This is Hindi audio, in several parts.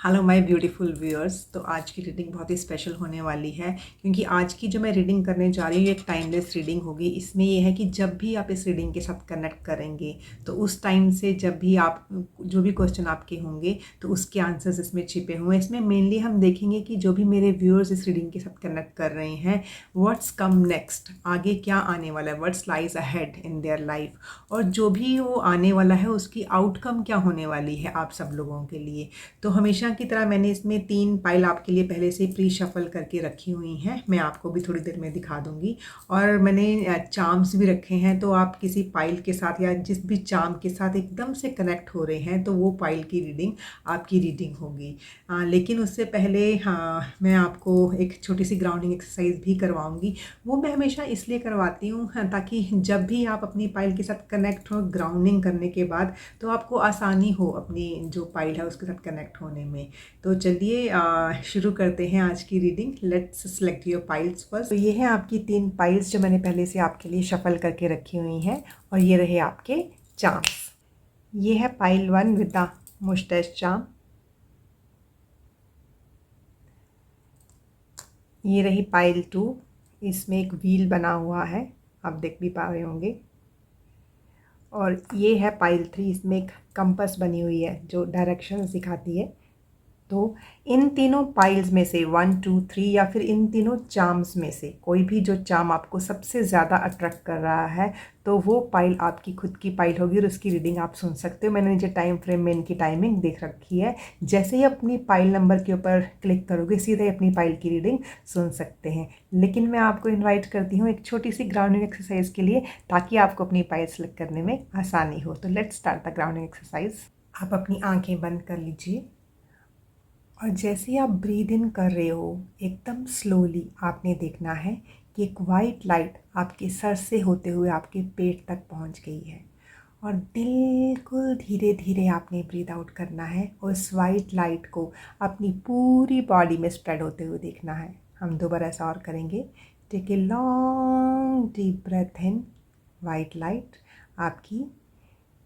Hello my beautiful viewers. तो आज की रीडिंग बहुत ही स्पेशल होने वाली है क्योंकि आज की जो मैं रीडिंग करने जा रही हूँ एक टाइमलेस रीडिंग होगी। इसमें ये है कि जब भी आप इस रीडिंग के साथ कनेक्ट करेंगे तो उस टाइम से जब भी आप जो भी क्वेश्चन आपके होंगे तो उसके आंसर्स इसमें छिपे हुए हैं। इसमें मेनली हम देखेंगे कि जो भी मेरे व्यूअर्स इस रीडिंग के साथ कनेक्ट कर रहे हैं, व्हाट्स कम नेक्स्ट, आगे क्या आने वाला है, what's lies ahead in their life, और जो भी वो आने वाला है उसकी आउटकम क्या होने वाली है आप सब लोगों के लिए। तो हमेशा की तरह मैंने इसमें 3 पाइल आपके लिए पहले से प्री शफल करके रखी हुई हैं। मैं आपको भी थोड़ी देर में दिखा दूंगी। और मैंने चार्म्स भी रखे हैं, तो आप किसी पाइल के साथ या जिस भी चार्म के साथ एकदम से कनेक्ट हो रहे हैं तो वो पाइल की रीडिंग आपकी रीडिंग होगी। लेकिन उससे पहले मैं आपको एक छोटी सी ग्राउंडिंग एक्सरसाइज भी करवाऊंगी। वो मैं हमेशा इसलिए करवाती हूँ ताकि जब भी आप अपनी पाइल के साथ कनेक्ट हो ग्राउंडिंग करने के बाद तो आपको आसानी हो अपनी जो पाइल है उसके साथ कनेक्ट होने में। तो चलिए शुरू करते हैं आज की reading. Let's select your piles first. तो ये है आपकी 3 पाइल्स जो मैंने पहले से आपके लिए शफल करके रखी हुई हैं, और ये रहे आपके चार्म्स। ये है pile 1 with the moustache charm. ये रही पाइल 2, इसमें एक व्हील बना हुआ है, आप देख भी पा रहे होंगे। और ये है पाइल 3, इसमें एक कंपास बनी हुई है जो डायरेक्शंस दिखाती है। तो इन तीनों पाइल्स में से 1 2 3 या फिर इन तीनों चार्म्स में से कोई भी जो चार्म आपको सबसे ज़्यादा अट्रैक्ट कर रहा है तो वो पाइल आपकी खुद की पाइल होगी और उसकी रीडिंग आप सुन सकते हो। मैंने नीचे टाइम फ्रेम में इनकी टाइमिंग देख रखी है। जैसे ही अपनी पाइल नंबर के ऊपर क्लिक करोगे सीधे अपनी पाइल की रीडिंग सुन सकते हैं। लेकिन मैं आपको इन्वाइट करती हूँ एक छोटी सी ग्राउंडिंग एक्सरसाइज के लिए, ताकि आपको अपनी पाइल सेलेक्ट करने में आसानी हो। तो let's start the grounding exercise. आप अपनी आँखें बंद कर लीजिए और जैसे ही आप ब्रीद इन कर रहे हो एकदम स्लोली आपने देखना है कि एक वाइट लाइट आपके सर से होते हुए आपके पेट तक पहुंच गई है, और बिल्कुल धीरे धीरे आपने ब्रीद आउट करना है और उस वाइट लाइट को अपनी पूरी बॉडी में स्प्रेड होते हुए देखना है। हम दोबारा ऐसा और करेंगे। Take a long deep breath in. White light आपकी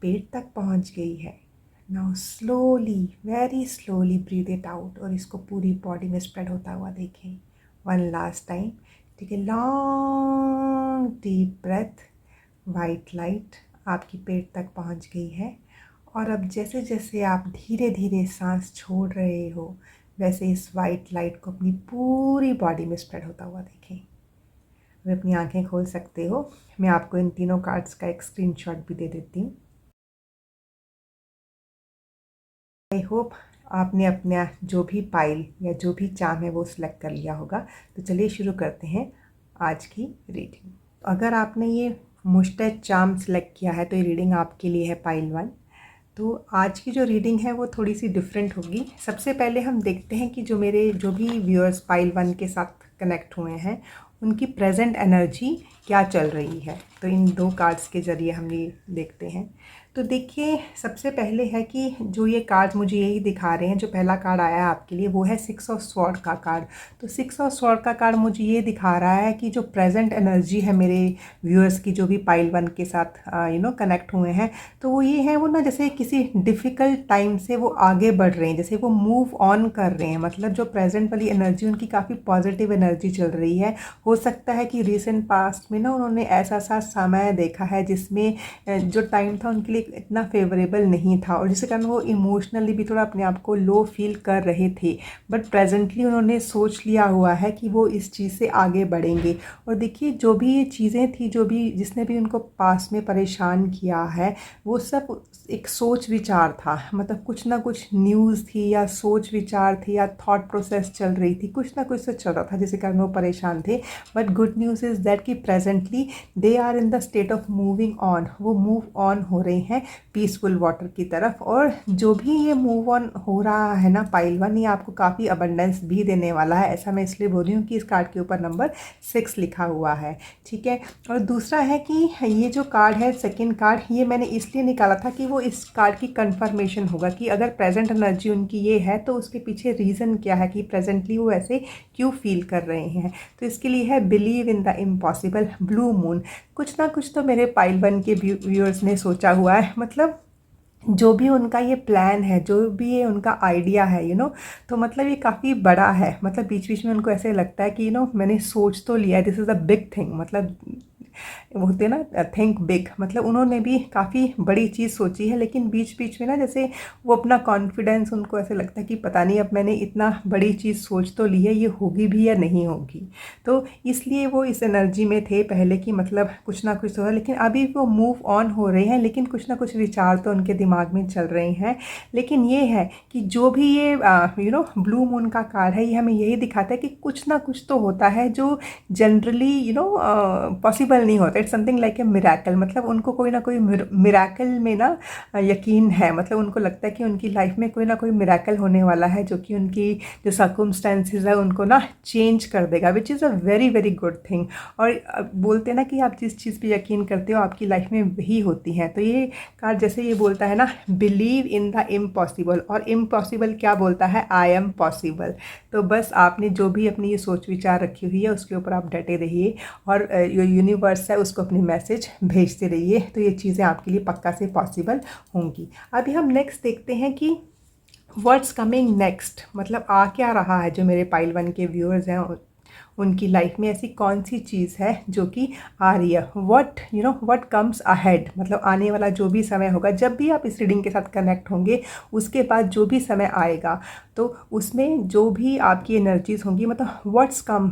पेट तक पहुंच गई है। Now slowly, very slowly breathe it out और इसको पूरी बॉडी में स्प्रेड होता हुआ देखें। One last time. Take a long deep breath. White light आपकी पेट तक पहुंच गई है, और अब जैसे जैसे आप धीरे धीरे सांस छोड़ रहे हो वैसे इस वाइट लाइट को अपनी पूरी बॉडी में स्प्रेड होता हुआ देखें। अब अपनी आंखें खोल सकते हो। मैं आपको इन तीनों कार्ड्स का एक स्क्रीनशॉट भी दे देती हूँ। आई होप आपने अपना जो भी पाइल या जो भी चार्म है वो सिलेक्ट कर लिया होगा। तो चलिए शुरू करते हैं आज की रीडिंग। अगर आपने ये मुस्टैच चार्म सिलेक्ट किया है तो ये रीडिंग आपके लिए है पाइल 1। तो आज की जो रीडिंग है वो थोड़ी सी डिफरेंट होगी। सबसे पहले हम देखते हैं कि जो भी व्यूअर्स पाइल 1 के साथ कनेक्ट हुए हैं उनकी प्रेजेंट एनर्जी क्या चल रही है। तो इन 2 कार्ड्स के ज़रिए हम ये देखते हैं। तो देखिए सबसे पहले है कि जो ये कार्ड मुझे यही दिखा रहे हैं, जो पहला कार्ड आया है आपके लिए वो है 6 ऑफ स्वॉर्ड का कार्ड। तो 6 ऑफ स्वॉर्ड का कार्ड मुझे ये दिखा रहा है कि जो प्रेजेंट एनर्जी है मेरे व्यूअर्स की जो भी पाइल 1 के साथ कनेक्ट हुए हैं, तो वो ये है वो ना जैसे किसी डिफ़िकल्ट टाइम से वो आगे बढ़ रहे हैं, जैसे वो मूव ऑन कर रहे हैं। मतलब जो प्रेजेंट वाली एनर्जी उनकी काफ़ी पॉजिटिव एनर्जी चल रही है। हो सकता है कि रिसेंट पास्ट में ना उन्होंने ऐसा सा समय देखा है जिसमें जो टाइम था उनके लिए इतना फेवरेबल नहीं था, और जिसके कारण वो इमोशनली भी थोड़ा अपने आप को लो फील कर रहे थे। बट प्रेजेंटली उन्होंने सोच लिया हुआ है कि वो इस चीज़ से आगे बढ़ेंगे। और देखिए जो भी ये चीज़ें थी, जो भी जिसने भी उनको पास में परेशान किया है, वो सब एक सोच विचार था। मतलब कुछ ना कुछ न्यूज़ थी या सोच विचार थी या थॉट प्रोसेस चल रही थी, कुछ ना कुछ तो चल रहा था जिसके कारण वो परेशान थे। But good news is that कि presently they are in the state of moving on. वो मूव ऑन हो रहे हैं पीसफुल वाटर की तरफ। और जो भी ये मूव ऑन हो रहा है ना पाइल 1, ये आपको काफ़ी अबंडेंस भी देने वाला है। ऐसा मैं इसलिए बोल रही हूँ कि इस कार्ड के ऊपर नंबर 6 लिखा हुआ है। ठीक है। और दूसरा है कि ये जो कार्ड है सेकंड कार्ड, ये मैंने इसलिए निकाला था कि वो इस कार्ड की कंफर्मेशन होगा कि अगर प्रेजेंट एनर्जी उनकी ये है तो उसके पीछे रीज़न क्या है कि प्रेजेंटली वो ऐसे क्यों फील कर रहे हैं। तो इसके लिए है believe in the impossible, blue moon. कुछ ना कुछ तो मेरे पाइल 1 के व्यूअर्स ने सोचा हुआ है। मतलब जो भी उनका ये प्लान है, जो भी ये उनका आइडिया है, तो मतलब ये काफ़ी बड़ा है। मतलब बीच बीच में उनको ऐसे लगता है कि मैंने सोच तो लिया है, this is a big thing. मतलब वो होते हैं ना, थिंक बिग, मतलब उन्होंने भी काफ़ी बड़ी चीज़ सोची है, लेकिन बीच बीच में ना जैसे वो अपना कॉन्फिडेंस, उनको ऐसे लगता है कि पता नहीं अब मैंने इतना बड़ी चीज़ सोच तो ली है, ये होगी भी या नहीं होगी। तो इसलिए वो इस एनर्जी में थे पहले कि मतलब कुछ ना कुछ तो है, लेकिन अभी वो मूव ऑन हो रहे हैं, लेकिन कुछ ना कुछ विचार तो उनके दिमाग में चल रहे हैं। लेकिन ये है कि जो भी ये ब्लू मून का कार्ड है, ये हमें यही दिखाता है कि कुछ ना कुछ तो होता है जो जनरली पॉसिबल नहीं होता। It's something like a miracle. मतलब उनको कोई ना कोई मिराकल में ना यकीन है। मतलब उनको लगता है कि उनकी लाइफ में कोई ना कोई मिराकल होने वाला है, जो कि उनकी जो सर्कमस्टेंसेस है उनको ना चेंज कर देगा, which is a very very good thing. और बोलते हैं ना कि आप जिस चीज़ पे यकीन करते हो आपकी लाइफ में वही होती हैं। तो ये कार्ड जैसे ये बोलता है ना, बिलीव इन द इम्पॉसिबल, और इम्पॉसिबल क्या बोलता है, आई एम पॉसिबल। तो बस आपने जो भी अपनी ये सोच विचार रखी हुई है उसके ऊपर आप डटे रहिए, और जो यूनिवर्स है उसको अपनी मैसेज भेजते रहिए, तो ये चीज़ें आपके लिए पक्का से पॉसिबल होंगी। अभी हम नेक्स्ट देखते हैं कि व्हाट्स कमिंग नेक्स्ट, मतलब आ क्या रहा है। जो मेरे पाइल वन के व्यूअर्स हैं उनकी लाइफ में ऐसी कौन सी चीज़ है जो कि आ रही है। व्हाट कम्स अहेड, मतलब आने वाला जो भी समय होगा, जब भी आप इस रीडिंग के साथ कनेक्ट होंगे उसके बाद जो भी समय आएगा, तो उसमें जो भी आपकी एनर्जीज होंगी, मतलब व्हाट्स कम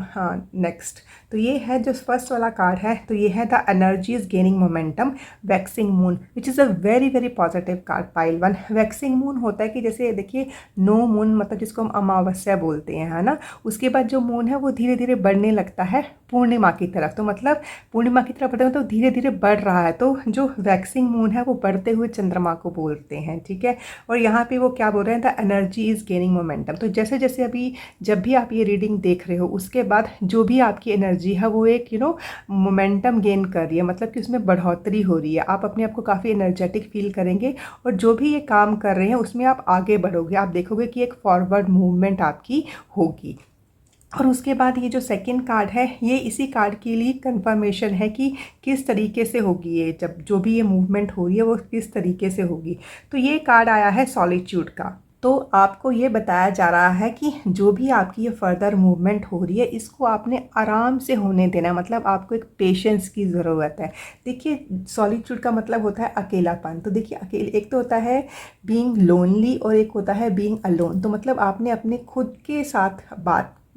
नेक्स्ट। तो ये है जो फर्स्ट वाला कार्ड है, तो ये है the energies gaining momentum, waxing moon, which is a very very positive card pile one. Waxing moon होता है कि जैसे देखिए नो मून, मतलब जिसको हम अमावस्या बोलते हैं, है ना, उसके बाद जो मून है वो धीरे धीरे बढ़ने लगता है पूर्णिमा की तरफ। तो मतलब पूर्णिमा की तरफ बढ़ते हैं तो धीरे धीरे बढ़ रहा है, तो जो वैक्सिंग मून है वो बढ़ते हुए चंद्रमा को बोलते हैं, ठीक है। और यहाँ पे वो क्या बोल रहे हैं, the energy is gaining momentum. तो जैसे जैसे अभी जब भी आप ये रीडिंग देख रहे हो उसके बाद जो भी आपकी एनर्जी है वो एक मोमेंटम गेन कर रही है, मतलब कि उसमें बढ़ोतरी हो रही है। आप अपने आप को काफ़ी एनर्जेटिक फील करेंगे, और जो भी ये काम कर रहे हैं उसमें आप आगे बढ़ोगे। आप देखोगे कि एक फॉरवर्ड मूवमेंट आपकी होगी। और उसके बाद ये जो सेकंड कार्ड है, ये इसी कार्ड के लिए कंफर्मेशन है कि किस तरीके से होगी ये, जब जो भी ये मूवमेंट हो रही है वो किस तरीके से होगी। तो ये कार्ड आया है सॉलिट्यूड का। तो आपको ये बताया जा रहा है कि जो भी आपकी ये फर्दर मूवमेंट हो रही है इसको आपने आराम से होने देना है, मतलब आपको एक पेशेंस की ज़रूरत है। देखिए सॉलिट्यूड का मतलब होता है अकेलापन। तो देखिए अकेले, एक तो होता है बीइंग लोनली और एक होता है बीइंग अलोन। तो मतलब आपने अपने खुद के साथ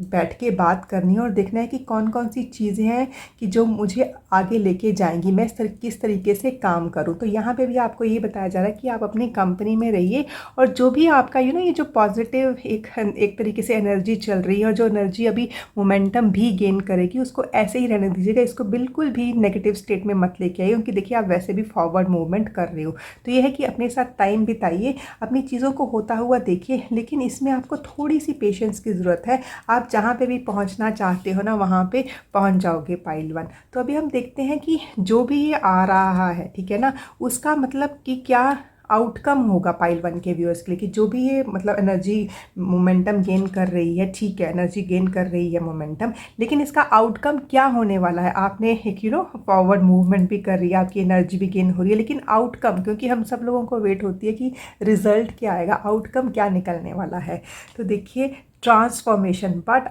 बैठ के बात करनी है और देखना है कि कौन कौन सी चीज़ें हैं कि जो मुझे आगे लेके जाएंगी, मैं किस तरीके से काम करूं। तो यहाँ पे भी आपको ये बताया जा रहा है कि आप अपनी कंपनी में रहिए, और जो भी आपका ये जो पॉजिटिव एक तरीके से एनर्जी चल रही है, और जो एनर्जी अभी मोमेंटम भी गेन करेगी उसको ऐसे ही रहने दीजिएगा। इसको बिल्कुल भी नेगेटिव स्टेट में मत लेके आइए, क्योंकि देखिए आप वैसे भी फॉरवर्ड मूवमेंट कर रहे हो। तो ये है कि अपने साथ टाइम बिताइए, अपनी चीज़ों को होता हुआ देखिए, लेकिन इसमें आपको थोड़ी सी पेशेंस की ज़रूरत है। आप जहाँ पे भी पहुँचना चाहते हो ना वहाँ पे पहुँच जाओगे पाइल वन। तो अभी हम देखते हैं कि जो भी ये आ रहा है, ठीक है ना, उसका मतलब कि क्या आउटकम होगा पाइल वन के व्यूअर्स के लिए, कि जो भी ये मतलब एनर्जी मोमेंटम गेन कर रही है, ठीक है, एनर्जी गेन कर रही है मोमेंटम, लेकिन इसका आउटकम क्या होने वाला है। आपने एक फॉरवर्ड मूवमेंट भी कर रही है, आपकी एनर्जी भी गेन हो रही है, लेकिन आउटकम, क्योंकि हम सब लोगों को वेट होती है कि रिजल्ट क्या आएगा, आउटकम क्या निकलने वाला है। तो देखिए transformation, but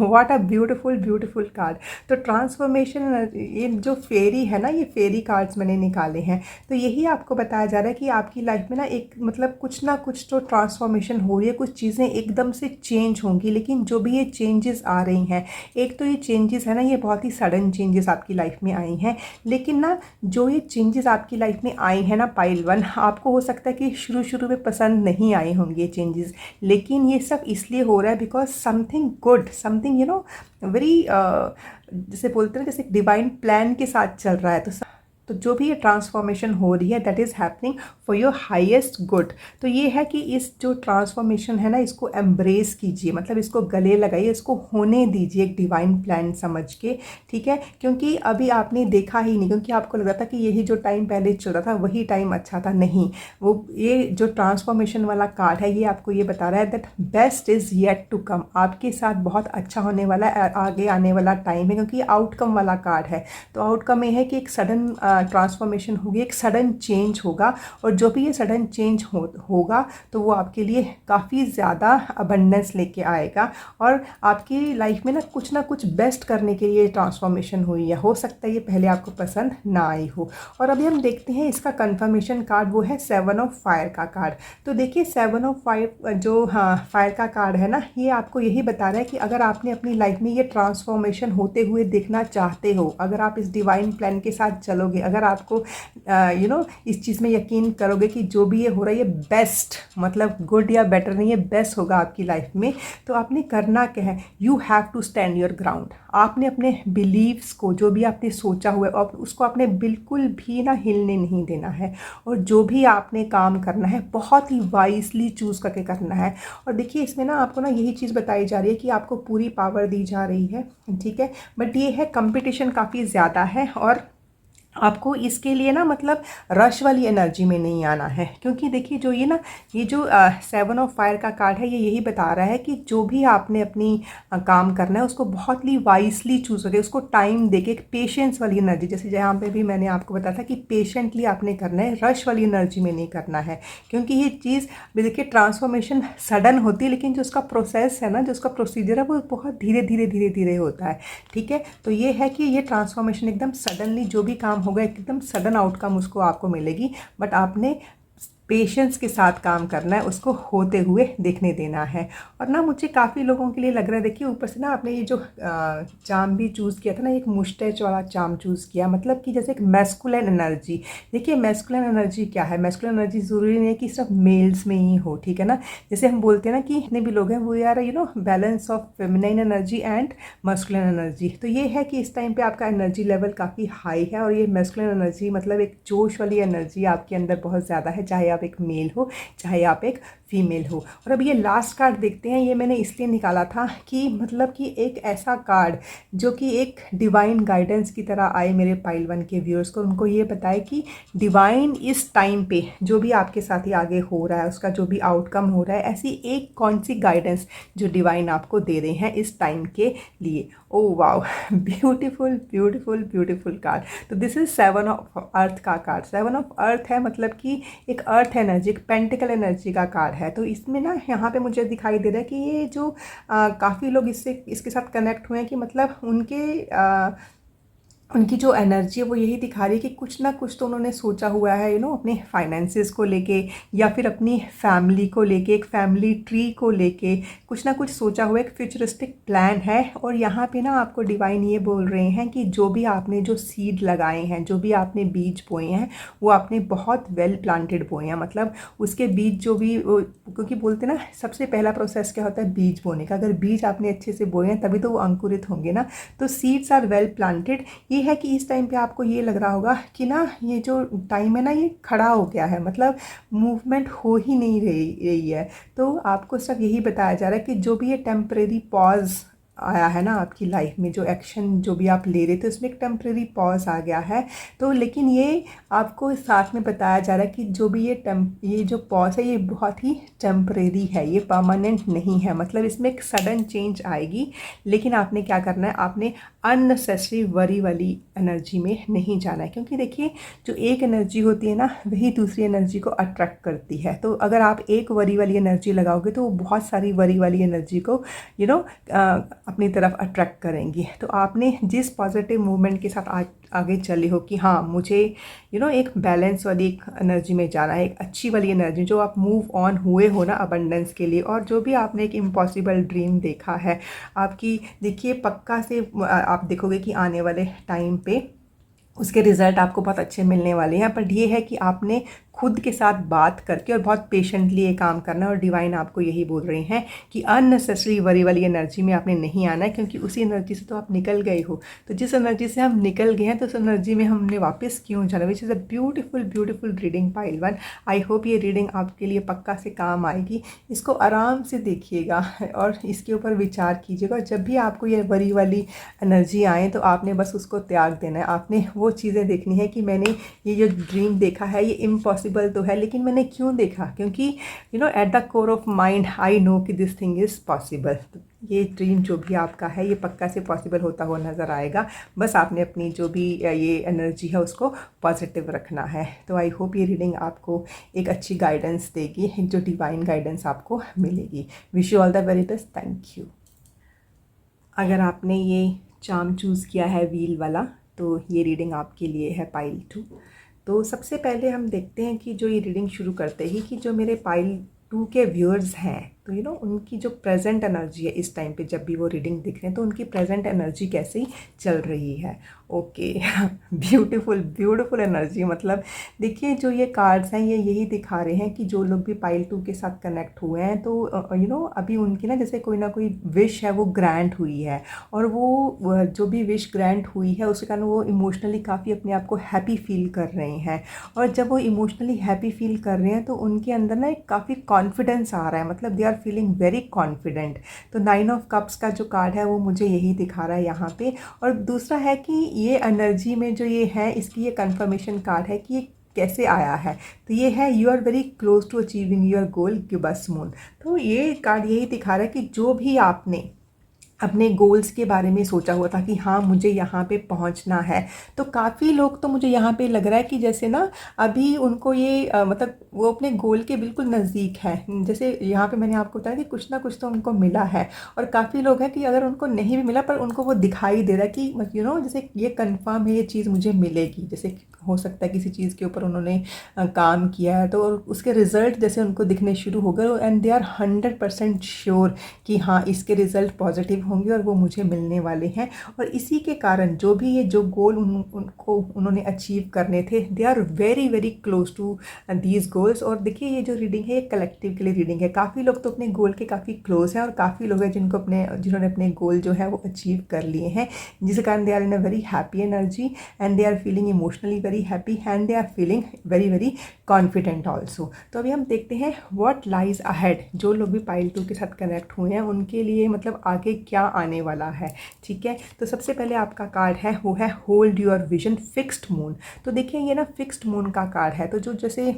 what a beautiful beautiful card. तो ट्रांसफॉर्मेशन, ये जो फेरी है ना, ये फेरी कार्ड्स मैंने निकाले हैं, तो यही आपको बताया जा रहा है कि आपकी लाइफ में ना एक मतलब कुछ ना कुछ तो ट्रांसफॉर्मेशन हो रही है, कुछ चीज़ें एकदम से चेंज होंगी। लेकिन जो भी ये चेंजेस आ रही हैं, एक तो ये चेंजेस है ना, ये बहुत ही सडन चेंजेस आपकी लाइफ में आई हैं, लेकिन ना जो ये चेंजेस आपकी लाइफ में आई हैं ना पाइल वन, आपको हो सकता है कि शुरू शुरू में पसंद नहीं आए होंगे ये चेंजेस, लेकिन ये सब इसलिए हो रहा है because something good, something very, जैसे बोलते हैं जैसे डिवाइन प्लान के साथ चल रहा है। तो जो भी ये ट्रांसफॉर्मेशन हो रही है that is happening for your highest good. तो ये है कि इस जो ट्रांसफॉर्मेशन है ना, इसको एम्ब्रेस कीजिए, मतलब इसको गले लगाइए, इसको होने दीजिए एक डिवाइन प्लान समझ के, ठीक है। क्योंकि अभी आपने देखा ही नहीं, क्योंकि आपको लग रहा था कि यही जो टाइम पहले चल रहा था वही टाइम अच्छा था, नहीं। वो ये जो ट्रांसफॉर्मेशन वाला कार्ड है ये आपको ये बता रहा है that best is yet to come. आपके साथ बहुत अच्छा होने वाला है, आगे आने वाला टाइम है, क्योंकि आउटकम वाला कार्ड है। तो आउटकम ये है कि एक सडन ट्रांसफॉर्मेशन होगी, एक सडन चेंज होगा। और जो भी ये सडन चेंज होगा तो वो आपके लिए काफ़ी ज़्यादा अबंडेंस लेके आएगा और आपकी लाइफ में ना कुछ बेस्ट करने के लिए ट्रांसफॉर्मेशन हुई है। हो सकता है ये पहले आपको पसंद ना आई हो। और अभी हम देखते हैं इसका कंफर्मेशन कार्ड, वो है 7 ऑफ फायर का कार्ड। तो देखिए 7 ऑफ फायर जो फायर का कार्ड है ना, ये आपको यही बता रहा है कि अगर आपने अपनी लाइफ में ये ट्रांसफॉर्मेशन होते हुए देखना चाहते हो, अगर आप इस डिवाइन प्लान के साथ चलोगे, अगर आपको इस चीज़ में यकीन करोगे कि जो भी ये हो रहा है ये बेस्ट, मतलब गुड या बेटर नहीं, ये बेस्ट होगा आपकी लाइफ में, तो आपने करना क्या है, you have to stand your ground. आपने अपने बिलीव्स को, जो भी आपने सोचा हुआ है, उसको आपने बिल्कुल भी ना हिलने नहीं देना है। और जो भी आपने काम करना है बहुत ही वाइजली चूज़ करके करना है। और देखिए इसमें ना आपको ना यही चीज़ बताई जा रही है कि आपको पूरी पावर दी जा रही है, ठीक है। बट ये है कंपटीशन काफ़ी ज़्यादा है और आपको इसके लिए ना मतलब रश वाली एनर्जी में नहीं आना है। क्योंकि देखिए जो ये जो 7 ऑफ फायर का कार्ड है, ये यही बता रहा है कि जो भी आपने अपनी काम करना है उसको बहुत ही वाइसली चूज़ करके, उसको टाइम देके, एक पेशेंस वाली एनर्जी, जैसे जहाँ पे भी मैंने आपको बताया था कि पेशेंटली आपने करना है, रश वाली एनर्जी में नहीं करना है। क्योंकि ये चीज़ देखिए ट्रांसफॉर्मेशन सडन होती है, लेकिन जो उसका प्रोसेस है ना, जो उसका प्रोसीजर है, वो बहुत धीरे धीरे होता है, ठीक है। तो ये है कि ये ट्रांसफॉर्मेशन एकदम सडनली जो भी काम होगा एकदम सडन आउटकम उसको आपको मिलेगी। बट आपने पेशेंस के साथ काम करना है, उसको होते हुए देखने देना है। और ना मुझे काफ़ी लोगों के लिए लग रहा है, देखिए ऊपर से ना आपने ये जो चार्म भी चूज़ किया था ना, एक मुस्टैच वाला चार्म चूज़ किया, मतलब कि जैसे एक मैस्कुलिन एनर्जी। देखिए मैस्कुलिन एनर्जी क्या है, मैस्कुलिन एनर्जी ज़रूरी नहीं है कि सिर्फ मेल्स में ही हो, ठीक है ना। जैसे हम बोलते हैं ना कि जितने भी लोग हैं वो are balance of feminine energy and masculine energy. तो ये है कि इस टाइम पे आपका एनर्जी लेवल काफ़ी हाई है और ये मैस्कुलिन एनर्जी मतलब एक जोश वाली एनर्जी आपके अंदर बहुत ज़्यादा है, चाहे आप एक मेल हो चाहे आप एक फीमेल हो। और अब ये लास्ट कार्ड देखते हैं, ये मैंने इसलिए निकाला था कि मतलब कि एक ऐसा कार्ड जो कि एक डिवाइन गाइडेंस की तरह आए मेरे पाइल 1 के व्यूअर्स को, उनको ये बताए कि डिवाइन इस टाइम पे जो भी आपके साथ ही आगे हो रहा है, उसका जो भी आउटकम हो रहा है, ऐसी एक कौन सी गाइडेंस जो डिवाइन आपको दे रहे हैं इस टाइम के लिए। Oh wow, beautiful beautiful beautiful card. तो दिस इज 7 ऑफ अर्थ का कार्ड। 7 ऑफ अर्थ है मतलब कि एक अर्थ एनर्जी, एक पेंटिकल एनर्जी का कार्ड है। तो इसमें ना यहाँ पे मुझे दिखाई दे रहा है कि ये जो काफ़ी लोग इसके साथ कनेक्ट हुए हैं कि मतलब उनकी जो एनर्जी है वो यही दिखा रही है कि कुछ ना कुछ तो उन्होंने सोचा हुआ है, अपने फाइनेंसेस को लेके या फिर अपनी फैमिली को लेके, एक फैमिली ट्री को लेके कुछ ना कुछ सोचा हुआ एक फ्यूचरिस्टिक प्लान है। और यहाँ पे ना आपको डिवाइन ये बोल रहे हैं कि जो भी आपने जो सीड लगाए हैं, जो भी आपने बीज बोए हैं, वो आपने बहुत वेल प्लांटेड बोए हैं। मतलब उसके बीज जो भी, क्योंकि बोलते ना सबसे पहला प्रोसेस क्या होता है, बीज बोने का। अगर बीज आपने अच्छे से बोए हैं तभी तो वो अंकुरित होंगे ना। तो सीड्स आर वेल प्लांटेड। ये है कि इस टाइम पे आपको ये लग रहा होगा कि ना ये जो टाइम है ना ये खड़ा हो गया है, मतलब मूवमेंट हो ही नहीं रही है। तो आपको सिर्फ यही बताया जा रहा है कि जो भी ये टेम्परेरी पॉज आया है ना आपकी लाइफ में, जो एक्शन जो भी आप ले रहे थे उसमें एक टेम्परेरी पॉज आ गया है। तो लेकिन ये आपको साथ में बताया जा रहा है कि जो भी ये जो पॉज है ये बहुत ही टेम्परेरी है, ये परमानेंट नहीं है। मतलब इसमें एक सडन चेंज आएगी, लेकिन आपने क्या करना है, आपने अननेसेसरी वरी वाली एनर्जी में नहीं जाना है। क्योंकि देखिए जो एक एनर्जी होती है ना वही दूसरी एनर्जी को अट्रैक्ट करती है। तो अगर आप एक वरी वाली एनर्जी लगाओगे तो वो बहुत सारी वरी वाली एनर्जी को अपनी तरफ अट्रैक्ट करेंगी। तो आपने जिस पॉजिटिव मूवमेंट के साथ आगे चले हो कि हाँ मुझे एक बैलेंस वाली एक एनर्जी में जाना है, एक अच्छी वाली एनर्जी, जो आप मूव ऑन हुए हो ना अबंडेंस के लिए, और जो भी आपने एक इम्पॉसिबल ड्रीम देखा है आपकी, देखिए पक्का से आप देखोगे कि आने वाले टाइम पे उसके रिज़ल्ट आपको बहुत अच्छे मिलने वाले हैं। बट ये है कि आपने खुद के साथ बात करके और बहुत पेशेंटली ये काम करना है। और डिवाइन आपको यही बोल रहे हैं कि अननेसेसरी वरी वाली एनर्जी में आपने नहीं आना है, क्योंकि उसी एनर्जी से तो आप निकल गए हो। तो जिस एनर्जी से हम निकल गए हैं तो उस एनर्जी में हमने वापस क्यों जाना। Which is a beautiful beautiful reading pile 1। I hope ये रीडिंग आपके लिए पक्का से काम आएगी। इसको आराम से देखिएगा और इसके ऊपर विचार कीजिएगा। जब भी आपको ये वरी वाली एनर्जी आए तो आपने बस उसको त्याग देना है। आपने वो चीज़ें देखनी है कि मैंने ये जो ड्रीम देखा है ये इम्पॉसिबल तो है, लेकिन मैंने क्यों देखा, क्योंकि at the core of mind I know कि दिस थिंग इज़ पॉसिबल। ये ड्रीम जो भी आपका है ये पक्का से पॉसिबल होता हुआ नज़र आएगा। बस आपने अपनी जो भी ये एनर्जी है उसको पॉजिटिव रखना है। तो आई होप ये रीडिंग आपको एक अच्छी गाइडेंस देगी, एक जो डिवाइन गाइडेंस आपको मिलेगी। Wish you all the very best. Thank you. अगर आपने ये चार्म चूज़ किया है व्हील वाला, तो ये रीडिंग आपके लिए है पाइल 2। तो सबसे पहले हम देखते हैं कि जो ये रीडिंग शुरू करते ही कि जो मेरे पाइल 2 के व्यूअर्स हैं, तो उनकी जो प्रेजेंट एनर्जी है इस टाइम पे जब भी वो रीडिंग देख रहे हैं, तो उनकी प्रेजेंट एनर्जी कैसी चल रही है। Okay beautiful beautiful energy. मतलब देखिए जो ये कार्ड्स हैं ये यही दिखा रहे हैं कि जो लोग भी पाइल 2 के साथ कनेक्ट हुए हैं, तो अभी उनकी ना जैसे कोई ना कोई विश है वो ग्रांट हुई है, और वो जो भी विश ग्रांट हुई है उसके कारण वो इमोशनली काफ़ी अपने आप को हैप्पी फील कर रहे हैं। और जब वो इमोशनली हैप्पी फील कर रहे हैं तो उनके अंदर ना एक काफ़ी कॉन्फिडेंस आ रहा है, मतलब they are feeling very confident. तो 9 ऑफ कप्स का जो कार्ड है वो मुझे यही दिखा रहा है यहाँ पे। और दूसरा है कि ये एनर्जी में जो ये है इसकी ये कंफर्मेशन कार्ड है कि ये कैसे आया है। तो ये है you are very close to achieving your goal gibbous moon. तो ये कार्ड यही दिखा रहा है कि जो भी आपने अपने गोल्स के बारे में सोचा हुआ था कि हाँ मुझे यहाँ पे पहुँचना है, तो काफ़ी लोग तो मुझे यहाँ पे लग रहा है कि जैसे ना अभी उनको ये मतलब वो अपने गोल के बिल्कुल नज़दीक है। जैसे यहाँ पे मैंने आपको बताया कि कुछ ना कुछ तो उनको मिला है, और काफ़ी लोग हैं कि अगर उनको नहीं भी मिला पर उनको वो दिखाई दे रहा है कि जैसे ये कंफर्म है ये चीज़ मुझे मिलेगी। जैसे हो सकता है किसी चीज़ के ऊपर उन्होंने काम किया है तो उसके रिज़ल्ट जैसे उनको दिखने शुरू हो गए, एंड दे आर 100% श्योर कि हाँ इसके रिज़ल्ट पॉजिटिव होंगे और वो मुझे मिलने वाले हैं। और इसी के कारण जो भी ये जो गोल उनको उन्होंने अचीव करने थे, they are very very close to these goals. और देखिए ये जो रीडिंग है ये कलेक्टिव के लिए रीडिंग है। काफ़ी लोग तो अपने गोल के काफ़ी क्लोज हैं, और काफ़ी लोग हैं जिन्होंने अपने गोल जो है वो अचीव कर लिए हैं, जिस कारण they are in a very happy energy, and they are feeling emotionally very happy, and they are feeling very very confident also. तो अभी हम देखते हैं व्हाट लाइज अहेड। जो लोग भी पाइल 2 के साथ कनेक्ट हुए हैं उनके लिए मतलब आगे क्या आने वाला है। ठीक है, तो सबसे पहले आपका कार्ड है वो है hold your vision fixed moon. तो देखिए ये ना फिक्स्ड मून का कार्ड है, तो जो जैसे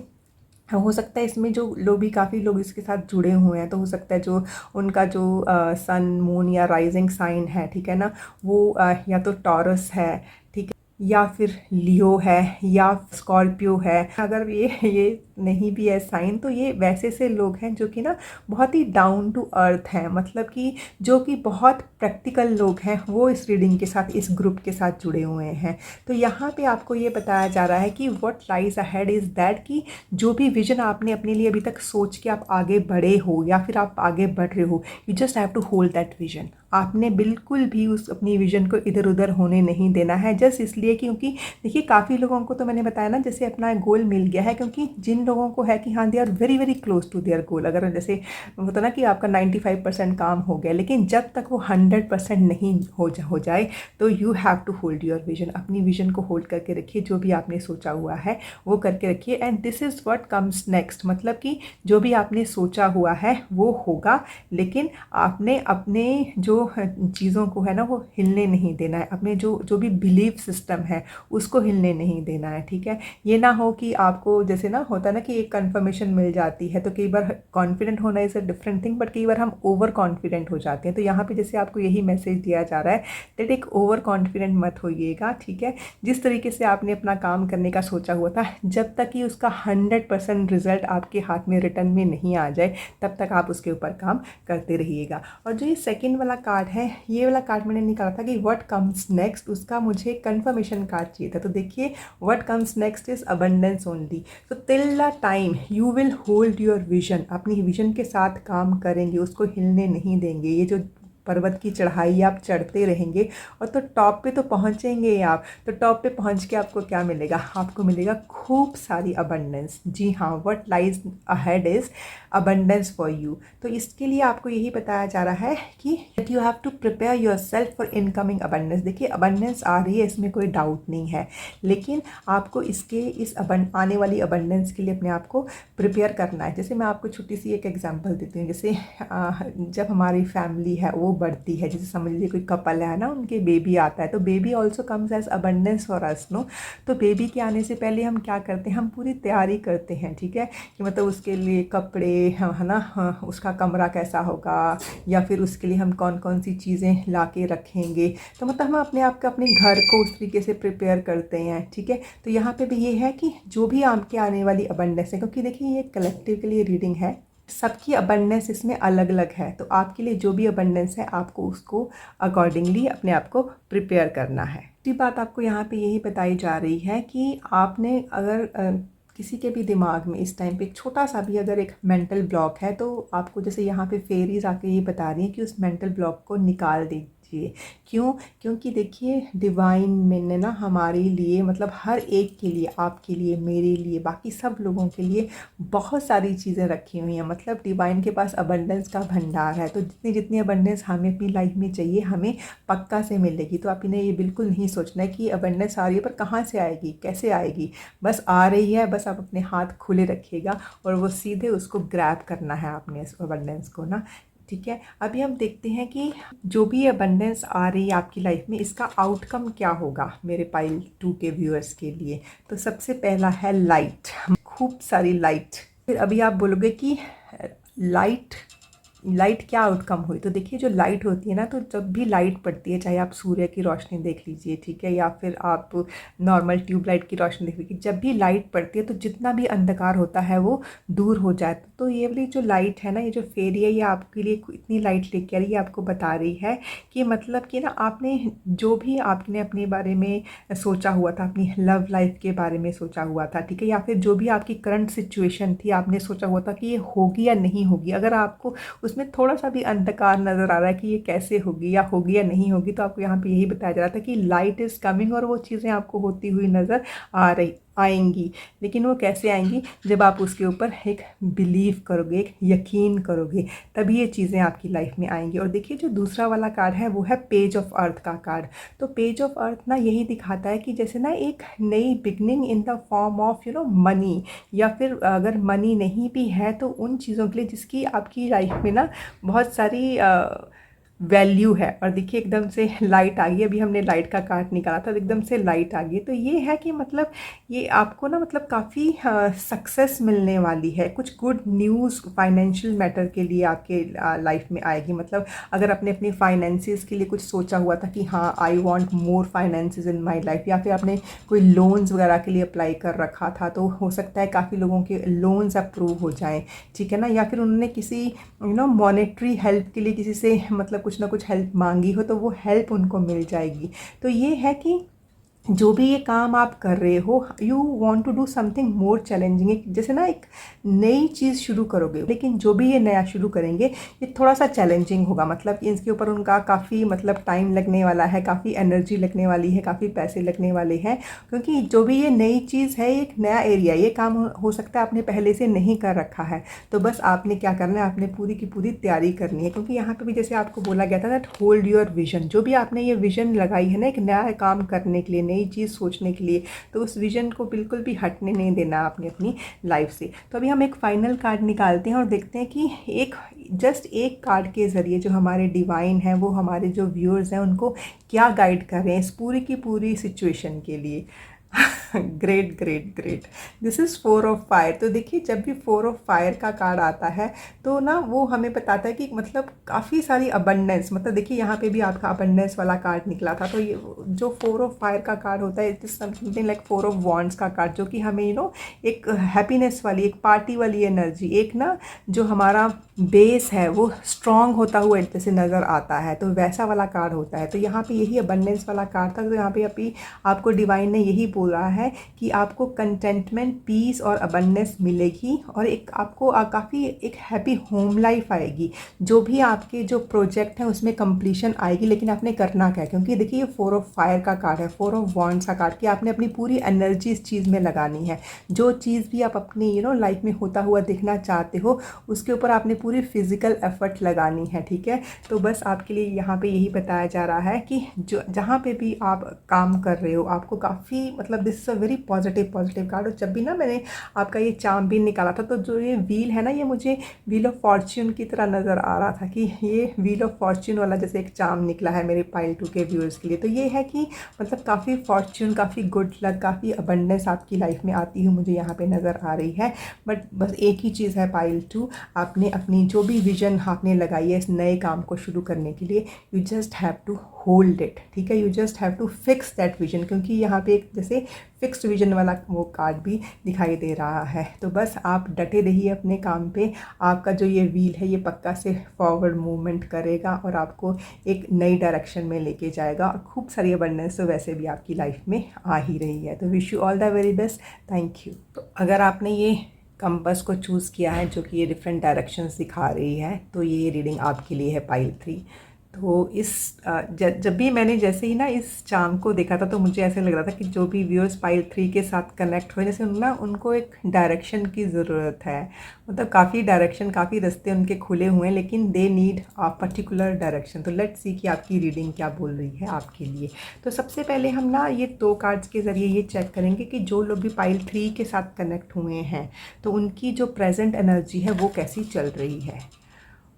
हो सकता है इसमें जो लोग भी काफ़ी लोग इसके साथ जुड़े हुए हैं, तो हो सकता है जो उनका जो सन मून या राइजिंग साइन है, ठीक है ना, वो या तो टॉरस है, ठीक है, या फिर लियो है, या स्कॉर्पियो है। अगर ये नहीं भी है साइन, तो ये वैसे से लोग हैं जो कि ना बहुत ही डाउन टू अर्थ हैं, मतलब कि जो कि बहुत प्रैक्टिकल लोग हैं, वो इस रीडिंग के साथ इस ग्रुप के साथ जुड़े हुए हैं। तो यहाँ पे आपको ये बताया जा रहा है कि what lies ahead is that, कि जो भी विजन आपने अपने लिए अभी तक सोच के आप आगे बढ़े हो या फिर आप आगे बढ़ रहे हो, you just have to hold that vision. आपने बिल्कुल भी उस अपनी विजन को इधर उधर होने नहीं देना है, जस्ट इसलिए क्योंकि देखिए काफ़ी लोगों को तो मैंने बताया ना जैसे अपना गोल मिल गया है, क्योंकि जिन लोगों को है कि हाँ they are very very close to their goal, अगर जैसे होता ना कि आपका 95% काम हो गया, लेकिन जब तक वो 100% नहीं हो जाए, तो you have to hold your vision. अपनी विजन को होल्ड करके रखिए, जो भी आपने सोचा हुआ है वो करके रखिए, and this is what comes next. मतलब कि जो भी आपने सोचा हुआ है वो होगा, लेकिन आपने अपने जो चीज़ों को है ना वो हिलने नहीं देना है, अपने जो भी बिलीफ सिस्टम है उसको हिलने नहीं देना है। ठीक है, ये ना हो कि आपको जैसे ना होता है ना कि एक कंफर्मेशन मिल जाती है, तो कई बार कॉन्फिडेंट होना is a different thing, but कई बार हम ओवर कॉन्फिडेंट हो जाते हैं। तो यहाँ पे जैसे आपको यही मैसेज दिया जा रहा है दैट एक ओवर कॉन्फिडेंट मत होइएगा। ठीक है, जिस तरीके से आपने अपना काम करने का सोचा हुआ था, जब तक कि उसका 100% रिजल्ट आपके हाथ में रिटर्न में नहीं आ जाए, तब तक आप उसके ऊपर काम करते रहिएगा। और जो ये सेकेंड वाला कार्ड है, ये वाला कार्ड मैंने निकाला था कि व्हाट कम्स नेक्स्ट, उसका मुझे कंफर्मेशन कार्ड चाहिए था। तो देखिए what comes next is abundance only. तो till the time you will hold your vision, अपनी विजन के साथ काम करेंगे, उसको हिलने नहीं देंगे। ये जो पर्वत की चढ़ाई आप चढ़ते रहेंगे और तो टॉप पे तो पहुंचेंगे आप। तो टॉप पे पहुंच के आपको क्या मिलेगा, आपको मिलेगा खूब सारी अबंडेंस। जी हाँ, what lies ahead is abundance for you. तो इसके लिए आपको यही बताया जा रहा है कि you have to prepare yourself for incoming abundance. देखिए अबंडेंस आ रही है, इसमें कोई डाउट नहीं है, लेकिन आपको इस आने वाली अबंडेंस के लिए अपने आप को प्रिपेयर करना है। जैसे मैं आपको छोटी सी एक एग्जांपल देती हूँ। जैसे जब हमारी फैमिली है वो बढ़ती है। जैसे समझ लीजिए कोई कपल है ना, उनके बेबी आता है तो baby also comes as abundance for us no. तो बेबी के आने से पहले हम क्या करते हैं, हम पूरी तैयारी करते हैं, ठीक है, कि मतलब उसके लिए कपड़े है ना, उसका कमरा कैसा होगा, या फिर उसके लिए हम कौन कौन सी चीज़ें ला के रखेंगे। तो मतलब हम अपने आप को, अपने घर को उस तरीके से प्रिपेयर करते हैं, ठीक है। तो यहाँ पे भी ये है कि जो भी आपके आने वाली अबंडेंस है, क्योंकि देखिए ये कलेक्टिव के लिए रीडिंग है, सबकी अबंडेंस इसमें अलग अलग है। तो आपके लिए जो भी अबंडेंस है आपको उसको अकॉर्डिंगली अपने आप को प्रिपेयर करना है। दूसरी बात आपको यहाँ पे यही बताई जा रही है कि आपने अगर किसी के भी दिमाग में इस टाइम पे एक छोटा सा भी अगर एक मेंटल ब्लॉक है, तो आपको जैसे यहाँ पे फेरीज आके ये बता रही हैं कि उस मेंटल ब्लॉक को निकाल दीजिए। क्यों? क्योंकि देखिए डिवाइन में ने ना हमारे लिए, मतलब हर एक के लिए, आपके लिए, मेरे लिए, बाकी सब लोगों के लिए बहुत सारी चीज़ें रखी हुई हैं। मतलब डिवाइन के पास अबंडेंस का भंडार है। तो जितनी जितनी अबंडेंस हमें अपनी लाइफ में चाहिए, हमें पक्का से मिलेगी। तो आप इन्हें ये बिल्कुल नहीं सोचना है कि अबंडेंस आ रही है पर कहाँ से आएगी, कैसे आएगी, बस आ रही है, बस आप अपने हाथ खुले रखिएगा और वो सीधे उसको ग्रैब करना है आपने इस अबंडेंस को ना, ठीक है। अभी हम देखते हैं कि जो भी अबंडेंस आ रही है आपकी लाइफ में, इसका आउटकम क्या होगा मेरे पाइल 2 के व्यूअर्स के लिए। तो सबसे पहला है लाइट, खूब सारी लाइट। फिर अभी आप बोलोगे कि लाइट लाइट क्या आउटकम हुई। तो देखिए जो लाइट होती है ना, तो जब भी लाइट पड़ती है, चाहे आप सूर्य की रोशनी देख लीजिए, ठीक है, या फिर आप नॉर्मल ट्यूबलाइट की रोशनी देख लीजिए, जब भी लाइट पड़ती है तो जितना भी अंधकार होता है वो दूर हो जाता है। तो ये वाली जो लाइट है ना, ये जो फेरी है, ये आपके लिए इतनी लाइट लेके आ रही है, आपको बता रही है कि मतलब कि ना आपने जो भी आपने अपने बारे में सोचा हुआ था, अपनी लव लाइफ के बारे में सोचा हुआ था, ठीक है, या फिर जो भी आपकी करंट सिचुएशन थी, आपने सोचा हुआ था कि ये होगी या नहीं होगी, अगर आपको उसमें थोड़ा सा भी अंधकार नज़र आ रहा है कि ये कैसे होगी या नहीं होगी, तो आपको यहाँ पे यही बताया जा रहा था कि लाइट इज़ कमिंग, और वो चीज़ें आपको होती हुई नज़र आएंगी। लेकिन वो कैसे आएंगी, जब आप उसके ऊपर एक बिलीव करोगे, एक यकीन करोगे, तभी ये चीज़ें आपकी लाइफ में आएंगी। और देखिए जो दूसरा वाला कार्ड है वो है पेज ऑफ अर्थ का कार्ड। तो पेज ऑफ अर्थ ना यही दिखाता है कि जैसे ना एक नई beginning in the form of money, या फिर अगर मनी नहीं भी है तो उन चीज़ों के लिए जिसकी आपकी लाइफ में ना बहुत सारी वैल्यू है। और देखिए एकदम से लाइट आ गई, अभी हमने लाइट का कार्ड निकाला था, एकदम से लाइट आ गई। तो ये है कि मतलब ये आपको ना मतलब काफ़ी सक्सेस मिलने वाली है, कुछ गुड न्यूज़ फाइनेंशियल मैटर के लिए आपके लाइफ में आएगी। मतलब अगर आपने अपनी फाइनेंसिस के लिए कुछ सोचा हुआ था कि हाँ I want more finances in my life, या फिर आपने कोई लोन्स वगैरह के लिए अप्लाई कर रखा था, तो हो सकता है काफ़ी लोगों के लोन्स अप्रूव हो जाएं, ठीक है ना। या फिर उन्होंने किसी मॉनेटरी हेल्प के लिए किसी से मतलब कुछ ना कुछ हेल्प मांगी हो, तो वो हेल्प उनको मिल जाएगी। तो ये है कि जो भी ये काम आप कर रहे हो, you want to do something more challenging. जैसे ना एक नई चीज़ शुरू करोगे, लेकिन जो भी ये नया शुरू करेंगे ये थोड़ा सा चैलेंजिंग होगा। मतलब इसके ऊपर उनका काफ़ी मतलब टाइम लगने वाला है, काफ़ी एनर्जी लगने वाली है, काफ़ी पैसे लगने वाले हैं, क्योंकि जो भी ये नई चीज़ है, एक नया एरिया, ये काम हो सकता है आपने पहले से नहीं कर रखा है। तो बस आपने क्या करना है, आपने पूरी की पूरी तैयारी करनी है। क्योंकि यहाँ पर भी जैसे आपको बोला गया था दैट होल्ड योर विजन, जो भी आपने ये विजन लगाई है ना एक नया काम करने के लिए, नई चीज़ सोचने के लिए, तो उस विजन को बिल्कुल भी हटने नहीं देना आपने अपनी लाइफ से। तो अभी हम एक फाइनल कार्ड निकालते हैं और देखते हैं कि जस्ट एक कार्ड के ज़रिए जो हमारे डिवाइन हैं, वो हमारे जो व्यूअर्स हैं उनको क्या गाइड कर रहे हैं इस पूरी की पूरी सिचुएशन के लिए। Great great great, this is 4 of fire. तो देखिए जब भी 4 ऑफ फायर का कार्ड आता है तो ना वो हमें बताता है कि मतलब काफ़ी सारी अबंडेंस, मतलब देखिए यहाँ पे भी आपका अबंडेंस वाला कार्ड निकला था। तो ये जो 4 ऑफ फायर का कार्ड होता है, it is something like 4 of wands का कार्ड, जो कि हमें एक हैप्पीनेस वाली, एक पार्टी वाली एनर्जी, एक ना जो हमारा बेस है वो स्ट्रॉन्ग होता हुआ जैसे नज़र आता है, तो वैसा वाला कार्ड होता है। तो यहाँ पे यही अबंडेंस वाला कार्ड था। तो यहाँ पे अभी आपको डिवाइन ने यही बोल रहा है कि आपको कंटेंटमेंट, पीस और अबंडेंस मिलेगी, और एक आपको काफ़ी एक हैप्पी होम लाइफ आएगी। जो भी आपके जो प्रोजेक्ट हैं उसमें कंप्लीशन आएगी। लेकिन आपने करना क्या है, क्योंकि देखिए ये 4 ऑफ फायर का कार्ड है, 4 ऑफ वॉन्ड्स का कार्ड, कि आपने अपनी पूरी एनर्जी इस चीज़ में लगानी है। जो चीज़ भी आप अपनी लाइफ में होता हुआ देखना चाहते हो, उसके ऊपर आपने पूरी फिजिकल एफर्ट लगानी है, ठीक है। तो बस आपके लिए यहाँ पे यही बताया जा रहा है कि जो जहाँ पे भी आप काम कर रहे हो, आपको काफ़ी मतलब मतलब this is a very positive card. और जब भी ना मैंने आपका ये चार्म भी निकाला था, तो जो ये व्हील है ना, ये मुझे व्हील ऑफ फॉर्च्यून की तरह नज़र आ रहा था कि ये व्हील ऑफ फॉर्च्यून वाला जैसे एक चार्म निकला है मेरे पाइल 2 के व्यूअर्स के लिए। तो ये है कि मतलब काफ़ी फॉर्च्यून, काफ़ी गुड लक, काफ़ी अबंडेंस आपकी लाइफ में आती हुई मुझे यहाँ पे नज़र आ रही है। बट बस एक ही चीज़ है पाइल 2, आपने अपनी जो भी विजन आपने लगाई है इस नए काम को शुरू करने के लिए, you just have to hold it, ठीक है। You just have to fix that vision, क्योंकि यहाँ पे एक जैसे फिक्स्ड विजन वाला वो कार्ड भी दिखाई दे रहा है। तो बस आप डटे रहिए अपने काम पे, आपका जो ये व्हील है ये पक्का से फॉरवर्ड मूवमेंट करेगा और आपको एक नई डायरेक्शन में लेके जाएगा, और खूब सारी अबंडेंस तो वैसे भी आपकी लाइफ में आ ही रही है। तो wish you all the very best, thank you. तो अगर आपने ये कंपास को चूज़ किया है जो कि ये डिफरेंट डायरेक्शंस दिखा रही है, तो ये रीडिंग आपके लिए है पाइल 3। तो इस जब भी मैंने जैसे ही ना इस चार्म को देखा था, तो मुझे ऐसे लग रहा था कि जो भी व्यूअर्स पाइल 3 के साथ कनेक्ट हुए, जैसे ना उनको एक डायरेक्शन की ज़रूरत है। मतलब काफ़ी डायरेक्शन, काफ़ी रास्ते उनके खुले हुए हैं, लेकिन they need a particular direction. तो लेट्स सी कि आपकी रीडिंग क्या बोल रही है आपके लिए। तो सबसे पहले हम ना ये 2 कार्ड्स के ज़रिए ये चेक करेंगे कि जो लोग भी पाइल 3 के साथ कनेक्ट हुए हैं, तो उनकी जो प्रेजेंट एनर्जी है वो कैसी चल रही है।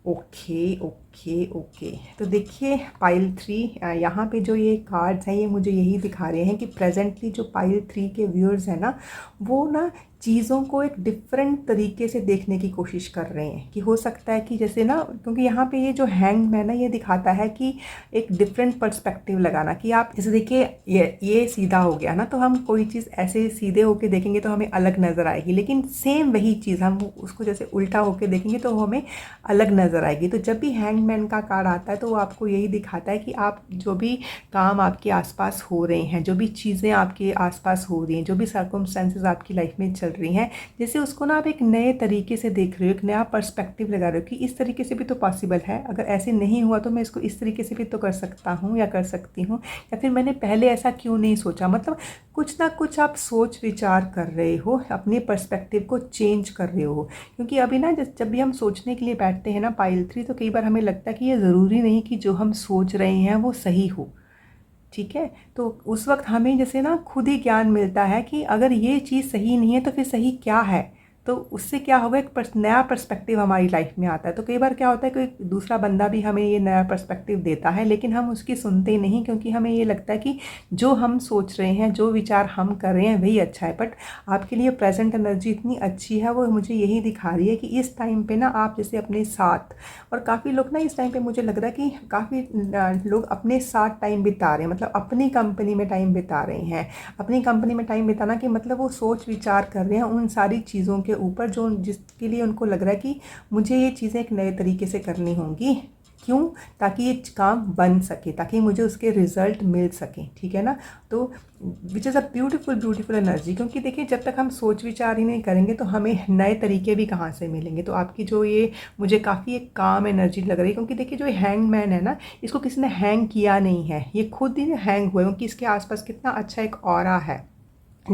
ओके। तो देखिए पाइल 3, यहाँ पे जो ये कार्ड्स हैं ये मुझे यही दिखा रहे हैं कि प्रेजेंटली जो पाइल 3 के व्यूअर्स हैं ना, वो ना चीज़ों को एक डिफरेंट तरीके से देखने की कोशिश कर रहे हैं। कि हो सकता है कि जैसे ना, क्योंकि यहाँ पे ये जो हैंगमैन है ये दिखाता है कि एक डिफरेंट पर्सपेक्टिव लगाना, कि आप जैसे देखिए ये सीधा हो गया ना, तो हम कोई चीज़ ऐसे सीधे होके देखेंगे तो हमें अलग नज़र आएगी, लेकिन सेम वही चीज़ हम उसको जैसे उल्टा होके देखेंगे तो हमें अलग नज़र आएगी। तो जब भी हैंगमैन का कार्ड आता है तो वो आपको यही दिखाता है कि आप जो भी काम आपके आसपास हो रहे हैं, जो भी चीज़ें आपके आसपास हो रही हैं, जो भी सर्कमस्टेंसेस आपकी लाइफ में चल रही हैं, जैसे उसको ना आप एक नए तरीके से देख रहे हो, एक नया पर्सपेक्टिव लगा रहे हो कि इस तरीके से भी तो पॉसिबल है, अगर ऐसे नहीं हुआ तो मैं इसको इस तरीके से भी तो कर सकता हूँ या कर सकती हूँ, या फिर मैंने पहले ऐसा क्यों नहीं सोचा। मतलब कुछ ना कुछ आप सोच विचार कर रहे हो, अपने पर्सपेक्टिव को चेंज कर रहे हो। क्योंकि अभी ना जब भी हम सोचने के लिए बैठते हैं ना पाइल 3, तो कई बार हमें लगता है कि ये ज़रूरी नहीं कि जो हम सोच रहे हैं वो सही हो, ठीक है। तो उस वक्त हमें जैसे ना खुद ही ज्ञान मिलता है कि अगर ये चीज़ सही नहीं है तो फिर सही क्या है। तो उससे क्या होगा, एक नया पर्सपेक्टिव हमारी लाइफ में आता है। तो कई बार क्या होता है, कोई दूसरा बंदा भी हमें ये नया पर्सपेक्टिव देता है, लेकिन हम उसकी सुनते नहीं, क्योंकि हमें ये लगता है कि जो हम सोच रहे हैं, जो विचार हम कर रहे हैं वही अच्छा है। बट आपके लिए प्रेजेंट एनर्जी इतनी अच्छी है, वो मुझे यही दिखा रही है कि इस टाइम पे ना आप जैसे अपने साथ, और काफ़ी लोग ना इस टाइम पे मुझे लग रहा है कि काफ़ी लोग अपने साथ टाइम बिता रहे हैं, मतलब अपनी कंपनी में टाइम बिता रहे हैं। अपनी कंपनी में टाइम बिताना कि मतलब वो सोच विचार कर रहे हैं उन सारी चीज़ों के ऊपर जो जिसके लिए उनको लग रहा है कि मुझे ये चीज़ें एक नए तरीके से करनी होंगी। क्यों? ताकि ये काम बन सके, ताकि मुझे उसके रिजल्ट मिल सके, ठीक है ना। तो which is a beautiful energy. क्योंकि देखिए जब तक हम सोच विचार ही नहीं करेंगे तो हमें नए तरीके भी कहाँ से मिलेंगे। तो आपकी जो ये मुझे काफ़ी एक काम एनर्जी लग रही है, क्योंकि देखिए जो हैंगमैन है ना, इसको किसी ने हैंग किया नहीं है, ये खुद ही हैंग हुए, क्योंकि इसके आसपास कितना अच्छा एक ऑरा है,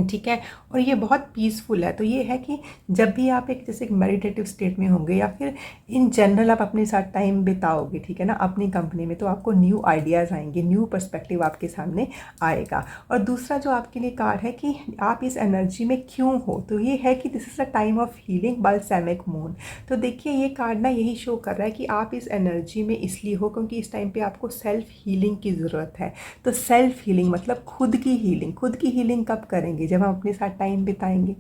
ठीक है। और ये बहुत पीसफुल है। तो ये है कि जब भी आप एक जैसे एक मेडिटेटिव स्टेट में होंगे, या फिर इन जनरल आप अपने साथ टाइम बिताओगे, ठीक है ना, अपनी कंपनी में, तो आपको न्यू आइडियाज़ आएंगे, न्यू पर्सपेक्टिव आपके सामने आएगा। और दूसरा जो आपके लिए कार्ड है कि आप इस एनर्जी में क्यों हो, तो ये है कि this is a time of healing balsamic moon. तो देखिए ये कार्ड ना यही शो कर रहा है कि आप इस एनर्जी में इसलिए हो क्योंकि इस टाइम पे आपको सेल्फ हीलिंग की ज़रूरत है। तो सेल्फ हीलिंग मतलब खुद की हीलिंग। खुद की हीलिंग कब करेंगे? जब हम अपने साथ टाइम बिताएंगे,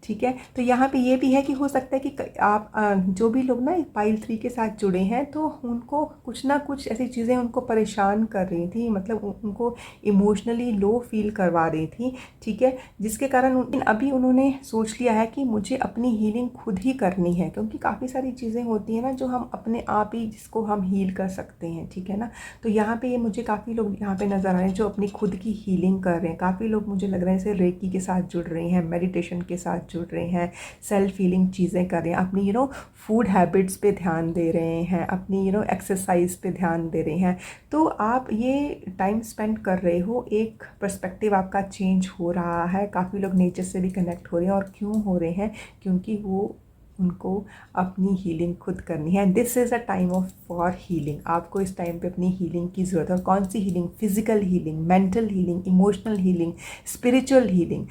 ठीक है। तो यहाँ पे ये भी है कि हो सकता है कि आप जो भी लोग ना पाइल 3 के साथ जुड़े हैं, तो उनको कुछ ना कुछ ऐसी चीज़ें उनको परेशान कर रही थी, मतलब उनको इमोशनली लो फील करवा रही थी, ठीक है। जिसके कारण अभी उन्होंने सोच लिया है कि मुझे अपनी हीलिंग खुद ही करनी है, क्योंकि काफ़ी सारी चीज़ें होती हैं ना जो हम अपने आप ही जिसको हम हील कर सकते हैं, ठीक है ना। तो यहाँ पे ये मुझे काफ़ी लोग यहाँ पे नज़र आ रहे हैं जो अपनी खुद की हीलिंग कर रहे हैं। काफ़ी लोग मुझे लग रहा है जैसे रेकी के साथ जुड़ रहे हैं, मेडिटेशन के साथ जुड़ रहे हैं, सेल्फ हीलिंग चीज़ें कर रहे हैं, अपनी फूड हैबिट्स पे ध्यान दे रहे हैं, अपनी एक्सरसाइज पे ध्यान दे रहे हैं। तो आप ये टाइम स्पेंड कर रहे हो, एक पर्सपेक्टिव आपका चेंज हो रहा है। काफ़ी लोग नेचर से भी कनेक्ट हो रहे हैं, और क्यों हो रहे हैं? क्योंकि वो उनको अपनी हीलिंग खुद करनी है। This is a time of for healing. आपको इस टाइम पे अपनी हीलिंग की ज़रूरत है। और कौन सी healing? Physical healing, mental healing, emotional healing, spiritual healing.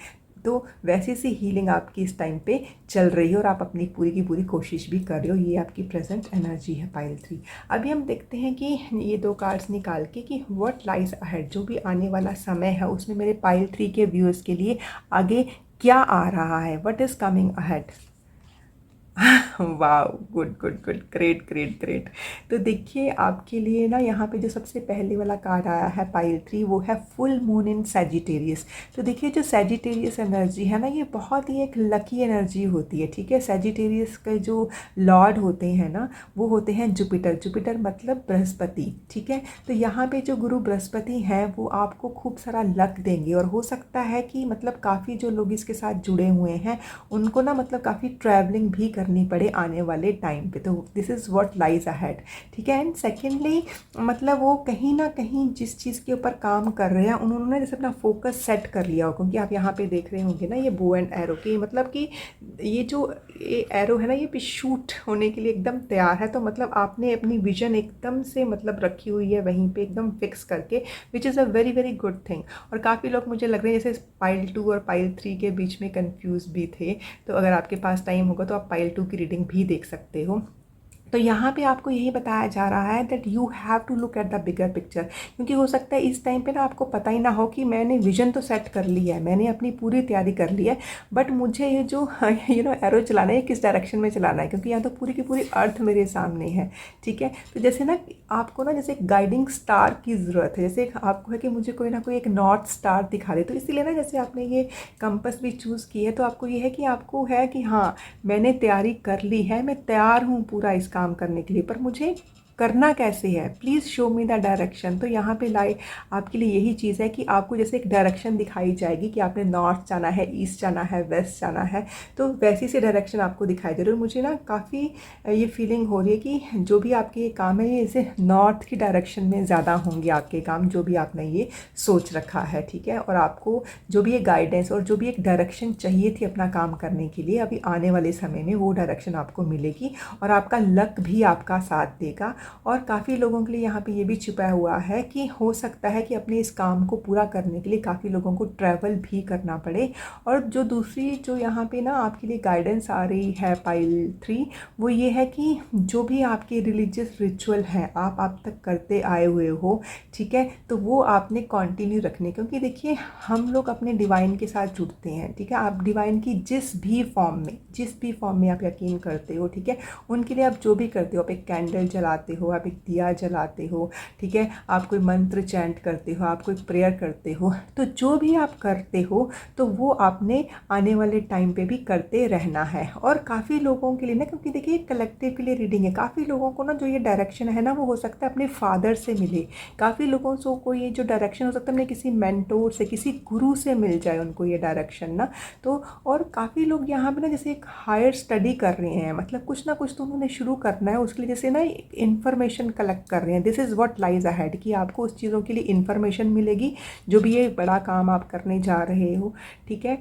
तो वैसी सी हीलिंग आपकी इस टाइम पे चल रही है और आप अपनी पूरी की पूरी कोशिश भी कर रहे हो। ये आपकी प्रेजेंट एनर्जी है पाइल 3। अभी हम देखते हैं कि ये 2 कार्ड्स निकाल के कि व्हाट लाइज अहेड, जो भी आने वाला समय है उसमें मेरे पाइल 3 के व्यूअर्स के लिए आगे क्या आ रहा है, व्हाट इज़ कमिंग अहेड। वाह, good good good, great great great. तो देखिए आपके लिए ना यहाँ पे जो सबसे पहले वाला कार्ड आया है पाइल 3, वो है फुल मून इन सैजिटेरियस। तो देखिए जो सैजिटेरियस एनर्जी है ना, ये बहुत ही एक लकी एनर्जी होती है, ठीक है। सैजिटेरियस के जो लॉर्ड होते हैं ना, वो होते हैं जुपिटर। जुपिटर मतलब बृहस्पति, ठीक है। तो यहाँ पे जो गुरु बृहस्पति हैं वो आपको खूब सारा लक देंगे। और हो सकता है कि मतलब काफ़ी जो लोग इसके साथ जुड़े हुए हैं उनको ना मतलब काफ़ी ट्रैवलिंग भी करनी पड़े आने वाले टाइम पे। तो this is what lies ahead, ठीक है। एंड सेकेंडली मतलब वो कहीं ना कहीं जिस चीज़ के ऊपर काम कर रहे हैं उन्होंने जैसे अपना फोकस सेट कर लिया हो, क्योंकि आप यहाँ पे देख रहे होंगे ना ये बो एंड एरो की, मतलब कि ये जो ये एरो है ना ये भी शूट होने के लिए एकदम तैयार है। तो मतलब आपने अपनी विजन एकदम से मतलब रखी हुई है वहीं पे एकदम फिक्स करके, which is a very very good thing. और काफ़ी लोग मुझे लग रहे हैं जैसे पाइल 2 और पाइल 3 के बीच में कंफ्यूज भी थे। तो अगर आपके पास टाइम होगा तो आप पाइल 2 की रीडिंग भी देख सकते हो। तो यहाँ पे आपको यही बताया जा रहा है that you have to look at the bigger picture. क्योंकि हो सकता है इस टाइम पे ना आपको पता ही ना हो कि मैंने विजन तो सेट कर ली है, मैंने अपनी पूरी तैयारी कर ली है, बट मुझे ये जो एरो चलाना है किस डायरेक्शन में चलाना है, क्योंकि यहाँ तो पूरी की पूरी अर्थ मेरे सामने है, ठीक है। तो जैसे ना आपको ना जैसे एक गाइडिंग स्टार की ज़रूरत है, जैसे आपको है कि मुझे कोई ना कोई एक नॉर्थ स्टार दिखा दे। तो इसीलिए ना जैसे आपने ये कंपस भी चूज़ की है तो आपको ये है कि आपको है कि हाँ मैंने तैयारी कर ली है, मैं तैयार हूँ पूरा इस काम करने के लिए, पर मुझे करना कैसे है, please show me the direction. तो यहाँ पे लाई आपके लिए यही चीज़ है कि आपको जैसे एक डायरेक्शन दिखाई जाएगी कि आपने नॉर्थ जाना है, ईस्ट जाना है, वेस्ट जाना है, तो वैसी से डायरेक्शन आपको दिखाई दे रही है। मुझे ना काफ़ी ये फीलिंग हो रही है कि जो भी आपके काम है ये जैसे नॉर्थ की डायरेक्शन में ज़्यादा होंगे आपके काम, जो भी आपने ये सोच रखा है, ठीक है। और आपको जो भी एक गाइडेंस और जो भी एक डायरेक्शन चाहिए थी अपना काम करने के लिए, अभी आने वाले समय में वो डायरेक्शन आपको मिलेगी और आपका लक भी आपका साथ देगा। और काफ़ी लोगों के लिए यहाँ पे ये भी छिपा हुआ है कि हो सकता है कि अपने इस काम को पूरा करने के लिए काफ़ी लोगों को ट्रैवल भी करना पड़े। और जो दूसरी जो यहाँ पे ना आपके लिए गाइडेंस आ रही है पाइल 3, वो ये है कि जो भी आपके रिलीजियस रिचुअल हैं आप तक करते आए हुए हो, ठीक है, तो वो आपने कंटिन्यू रखने। क्योंकि देखिए हम लोग अपने डिवाइन के साथ जुड़ते हैं, ठीक है। आप डिवाइन की जिस भी फॉर्म में आप यकीन करते हो, ठीक है, उनके लिए आप जो भी करते हो, आप एक कैंडल जलाते हो, आप एक दिया जलाते हो, ठीक है, आप कोई मंत्र चैंट करते हो, आप कोई प्रेयर करते हो, तो जो भी आप करते हो तो वो आपने आने वाले टाइम पे भी करते रहना है। और काफ़ी लोगों के लिए ना, क्योंकि देखिए कलेक्टिव के लिए रीडिंग है, काफ़ी लोगों को ना जो ये डायरेक्शन है ना वो हो सकता है अपने फादर से मिले, काफ़ी लोगों को ये जो डायरेक्शन हो सकता है अपने किसी मेंटोर से, किसी गुरु से मिल जाए उनको ये डायरेक्शन ना। तो और काफ़ी लोग यहाँ पे ना जैसे एक हायर स्टडी कर रहे हैं, मतलब कुछ ना कुछ तो उन्होंने शुरू करना है, उसके लिए जैसे ना इन्फॉर्मेशन कलेक्ट कर रहे हैं। This is what lies ahead, कि आपको उस चीज़ों के लिए इन्फॉर्मेशन मिलेगी, जो भी ये बड़ा काम आप करने जा रहे हो, ठीक है,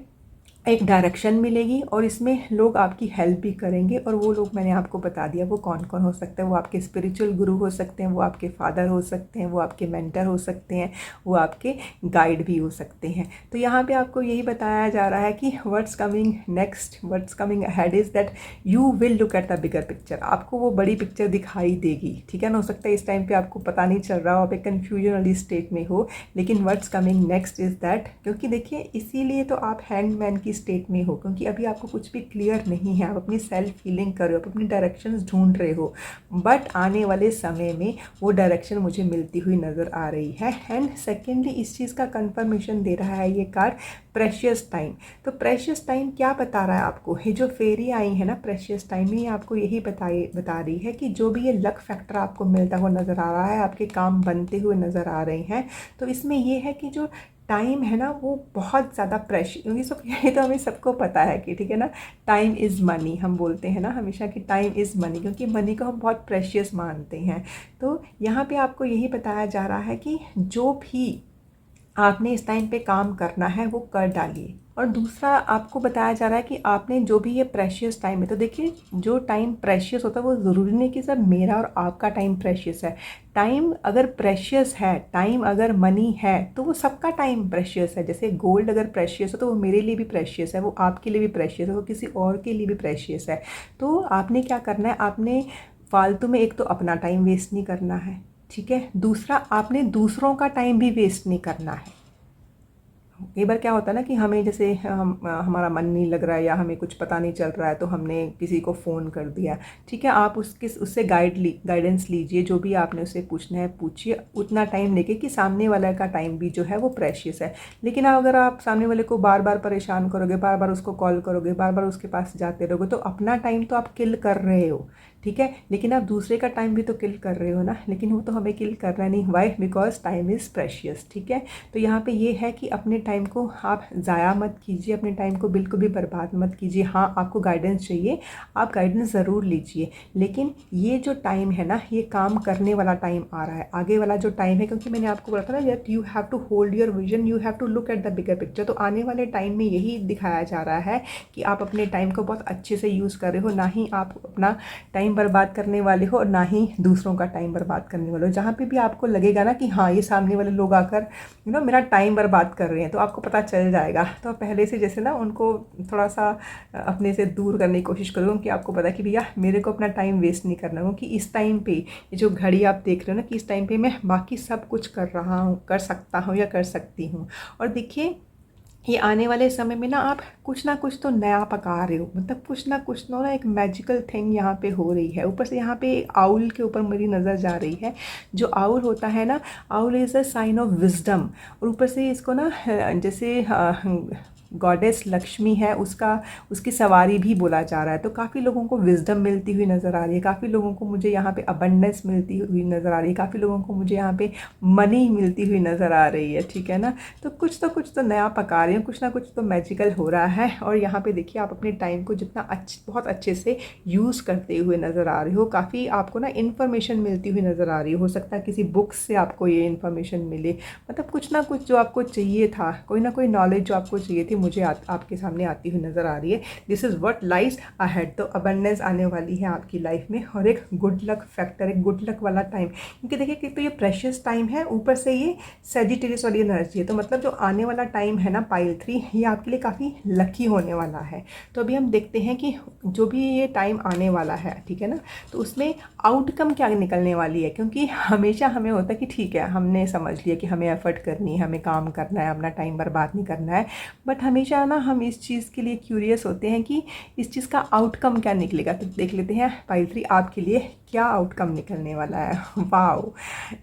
एक डायरेक्शन मिलेगी और इसमें लोग आपकी हेल्प भी करेंगे। और वो लोग मैंने आपको बता दिया वो कौन कौन हो सकते हैं। वो आपके स्पिरिचुअल गुरु हो सकते हैं, वो आपके फादर हो सकते हैं, वो आपके मेंटर हो सकते हैं, वो आपके गाइड भी हो सकते हैं। तो यहाँ पे आपको यही बताया जा रहा है कि what's coming next, what's coming ahead is that you will look at the bigger picture. आपको वो बड़ी पिक्चर दिखाई देगी, ठीक है ना। हो सकता है इस टाइम पे आपको पता नहीं चल रहा हो, आप एक कन्फ्यूजन वाली स्टेट में हो, लेकिन what's coming next is that, क्योंकि देखिए इसीलिए तो आप हैंगमैन की स्टेट में हो, क्योंकि अभी आपको कुछ भी क्लियर नहीं है, आप अपनी सेल्फ हीलिंग कर रहे हो, आप अपनी डायरेक्शंस ढूंढ रहे हो, बट आने वाले समय में वो डायरेक्शन मुझे मिलती हुई नज़र आ रही है। एंड सेकेंडली इस चीज़ का कंफर्मेशन दे रहा है ये कार्ड प्रेशियस टाइम। तो प्रेशियस टाइम क्या बता रहा है आपको, ये जो फेरी आई है ना प्रेशियस टाइम में, ये आपको यही बता रही है कि जो भी ये लक फैक्टर आपको मिलता हुआ नज़र आ रहा है, आपके काम बनते हुए नज़र आ रहे हैं, तो इसमें ये है कि जो टाइम है ना वो बहुत ज़्यादा प्रेशियस, क्योंकि सब ये तो हमें सबको पता है कि ठीक है ना, टाइम इज़ मनी, हम बोलते हैं ना हमेशा कि टाइम इज़ मनी, क्योंकि मनी को हम बहुत प्रेशियस मानते हैं। तो यहाँ पे आपको यही बताया जा रहा है कि जो भी आपने इस टाइम पे काम करना है वो कर डालिए, और दूसरा आपको बताया जा रहा है कि आपने जो भी ये प्रेशियस टाइम है, तो देखिए जो टाइम प्रेशियस होता है वो ज़रूरी नहीं कि सिर्फ मेरा और आपका टाइम प्रेशियस है। टाइम अगर प्रेशियस है, टाइम अगर मनी है, तो वो सबका टाइम प्रेशियस है। जैसे गोल्ड अगर प्रेशियस है तो वो मेरे लिए भी प्रेशियस है, वो आपके लिए भी प्रेशियस है, वो किसी और के लिए भी प्रेशियस है। तो आपने क्या करना है, आपने फालतू में एक तो अपना टाइम वेस्ट नहीं करना है, ठीक है। दूसरा, आपने दूसरों का टाइम भी वेस्ट नहीं करना है। कई बार क्या होता है ना कि हमें जैसे हमारा मन नहीं लग रहा है या हमें कुछ पता नहीं चल रहा है, तो हमने किसी को फ़ोन कर दिया, ठीक है। आप उससे गाइडेंस लीजिए, जो भी आपने उससे पूछना है पूछिए, उतना टाइम लेके कि सामने वाले का टाइम भी जो है वो प्रेशियस है। लेकिन अगर आप सामने वाले को बार बार परेशान करोगे, बार बार उसको कॉल करोगे, बार बार उसके पास जाते रहोगे, तो अपना टाइम तो आप किल कर रहे हो, ठीक है। लेकिन आप दूसरे का टाइम भी तो किल कर रहे हो ना, लेकिन वो तो हमें किल करना नहीं। Why? Because time is precious, ठीक है। तो यहाँ पे ये है कि अपने टाइम को आप ज़ाया मत कीजिए, अपने टाइम को बिल्कुल भी बर्बाद मत कीजिए। हाँ, आपको गाइडेंस चाहिए, आप गाइडेंस ज़रूर लीजिए, लेकिन ये जो टाइम है ना, ये काम करने वाला टाइम आ रहा है, आगे वाला जो टाइम है। क्योंकि मैंने आपको बोला था ना, that you have to hold your vision, you have to look at the bigger picture. तो आने वाले टाइम में यही दिखाया जा रहा है कि आप अपने टाइम को बहुत अच्छे से यूज़ कर रहे हो, ना ही आप अपना टाइम बर्बाद करने वाले हो और ना ही दूसरों का टाइम बर्बाद करने वाले हो। जहाँ पे भी आपको लगेगा ना कि हाँ, ये सामने वाले लोग आकर मेरा टाइम बर्बाद कर रहे हैं, तो आपको पता चल जाएगा। तो आप पहले से जैसे ना उनको थोड़ा सा अपने से दूर करने की कोशिश करो, क्योंकि आपको पता है कि भैया मेरे को अपना टाइम वेस्ट नहीं करना, क्योंकि इस टाइम पे ये जो घड़ी आप देख रहे हो ना, कि इस टाइम पे मैं बाकी सब कुछ कर रहा हूँ, कर सकता हूँ या कर सकती हूँ। और देखिए, ये आने वाले समय में ना आप कुछ ना कुछ तो नया पका रहे हो, मतलब कुछ ना कुछ तो ना एक मैजिकल थिंग यहाँ पे हो रही है। ऊपर से यहाँ पे आउल के ऊपर मेरी नज़र जा रही है। जो आउल होता है ना, owl is a sign of wisdom. और ऊपर से इसको ना जैसे गॉडेस लक्ष्मी है, उसकी सवारी भी बोला जा रहा है। तो काफ़ी लोगों को विजडम मिलती हुई नज़र आ रही है, काफ़ी लोगों को मुझे यहाँ पे अबंडेंस मिलती हुई नज़र आ रही है, काफ़ी लोगों को मुझे यहाँ पे मनी मिलती हुई नज़र आ रही है, ठीक है ना। तो कुछ तो नया पका रही हूँ, कुछ ना कुछ तो मैजिकल हो रहा है। और यहाँ पे देखिए, आप अपने टाइम को जितना बहुत अच्छे से यूज़ करते हुए नज़र आ रहे हो, काफ़ी आपको ना इन्फॉर्मेशन मिलती हुई नज़र आ रही हो सकता है किसी बुक से आपको ये इन्फॉर्मेशन मिले, मतलब कुछ ना कुछ जो आपको चाहिए था, कोई ना कोई नॉलेज जो आपको चाहिए थी, मुझे आपके सामने आती हुई नज़र आ रही है। This is what lies ahead. तो अबंडेंस आने वाली है आपकी लाइफ में, और एक गुड लक फैक्टर, एक गुड लक वाला टाइम। क्योंकि देखिए कि तो ये प्रेशियस टाइम है, ऊपर से ये सेजिटेरियस वाली एनर्जी है, तो मतलब जो आने वाला टाइम है ना, पाइल 3, ये आपके लिए काफ़ी लकी होने वाला है। तो अभी हम देखते हैं कि जो भी ये टाइम आने वाला है, ठीक है ना, तो उसमें आउटकम क्या निकलने वाली है। क्योंकि हमेशा हमें होता है कि ठीक है, हमने समझ लिया कि हमें एफर्ट करनी है, हमें काम करना है, अपना टाइम बर्बाद नहीं करना है, बट हमेशा ना हम इस चीज़ के लिए क्यूरियस होते हैं कि इस चीज़ का आउटकम क्या निकलेगा। तो देख लेते हैं पाइल 3 आपके लिए क्या आउटकम निकलने वाला है। वाओ,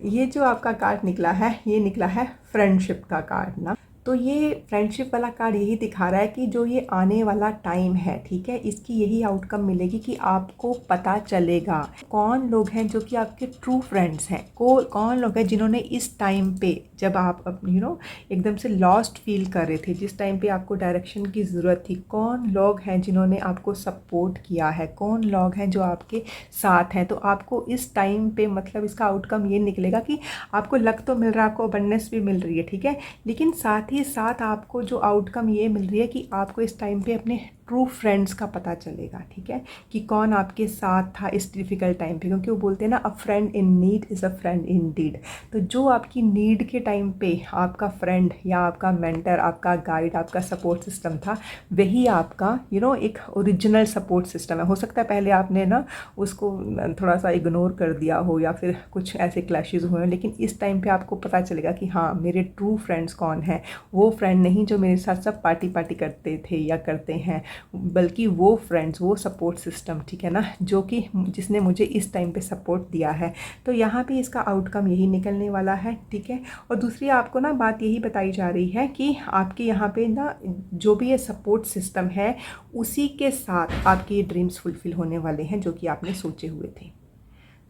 ये जो आपका कार्ड निकला है, ये निकला है फ्रेंडशिप का कार्ड ना। तो ये फ्रेंडशिप वाला कार्ड यही दिखा रहा है कि जो ये आने वाला टाइम है, ठीक है, इसकी यही आउटकम मिलेगी कि आपको पता चलेगा कौन लोग हैं जो कि आपके ट्रू फ्रेंड्स हैं, कौन लोग हैं जिन्होंने इस टाइम पे, जब आप एकदम से लॉस्ट फील कर रहे थे, जिस टाइम पे आपको डायरेक्शन की ज़रूरत थी, कौन लोग हैं जिन्होंने आपको सपोर्ट किया है, कौन लोग हैं जो आपके साथ हैं। तो आपको इस टाइम पे मतलब इसका आउटकम ये निकलेगा कि आपको लक तो मिल रहा है, आपको अबंडेंस भी मिल रही है, ठीक है, लेकिन साथ ही साथ आपको जो आउटकम ये मिल रही है कि आपको इस टाइम पे अपने ट्रू फ्रेंड्स का पता चलेगा, ठीक है, कि कौन आपके साथ था इस डिफ़िकल्ट टाइम पे। क्योंकि वो बोलते हैं ना, a friend in need is a friend indeed. तो जो आपकी नीड के टाइम पे आपका फ्रेंड या आपका मेंटर, आपका गाइड, आपका सपोर्ट सिस्टम था, वही आपका एक ओरिजिनल सपोर्ट सिस्टम है। हो सकता है पहले आपने ना उसको थोड़ा सा इग्नोर कर दिया हो या फिर कुछ ऐसे क्लैशेस हुए हैं, लेकिन इस टाइम पे आपको पता चलेगा कि हाँ, मेरे ट्रू फ्रेंड्स कौन हैं। वो फ्रेंड नहीं जो मेरे साथ सब पार्टी करते थे या करते हैं, बल्कि वो फ्रेंड्स, वो सपोर्ट सिस्टम, ठीक है ना, जो कि जिसने मुझे इस टाइम पे सपोर्ट दिया है। तो यहाँ पे इसका आउटकम यही निकलने वाला है, ठीक है। और दूसरी आपको ना बात यही बताई जा रही है कि आपके यहाँ पे ना जो भी ये सपोर्ट सिस्टम है, उसी के साथ आपके ये ड्रीम्स फुलफ़िल होने वाले हैं जो कि आपने सोचे हुए थे।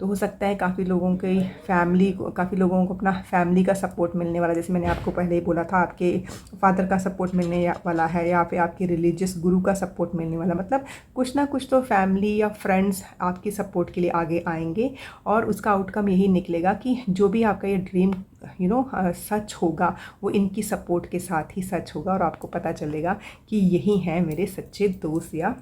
तो हो सकता है काफ़ी लोगों की फैमिली को, काफ़ी लोगों को अपना फैमिली का सपोर्ट मिलने वाला, जैसे मैंने आपको पहले ही बोला था, आपके फादर का सपोर्ट मिलने वाला है, या फिर आपके रिलीजियस गुरु का सपोर्ट मिलने वाला, मतलब कुछ ना कुछ तो फैमिली या फ्रेंड्स आपकी सपोर्ट के लिए आगे आएंगे। और उसका आउटकम यही निकलेगा कि जो भी आपका ये ड्रीम सच होगा वो इनकी सपोर्ट के साथ ही सच होगा, और आपको पता चलेगा कि यही हैं मेरे सच्चे दोस्त या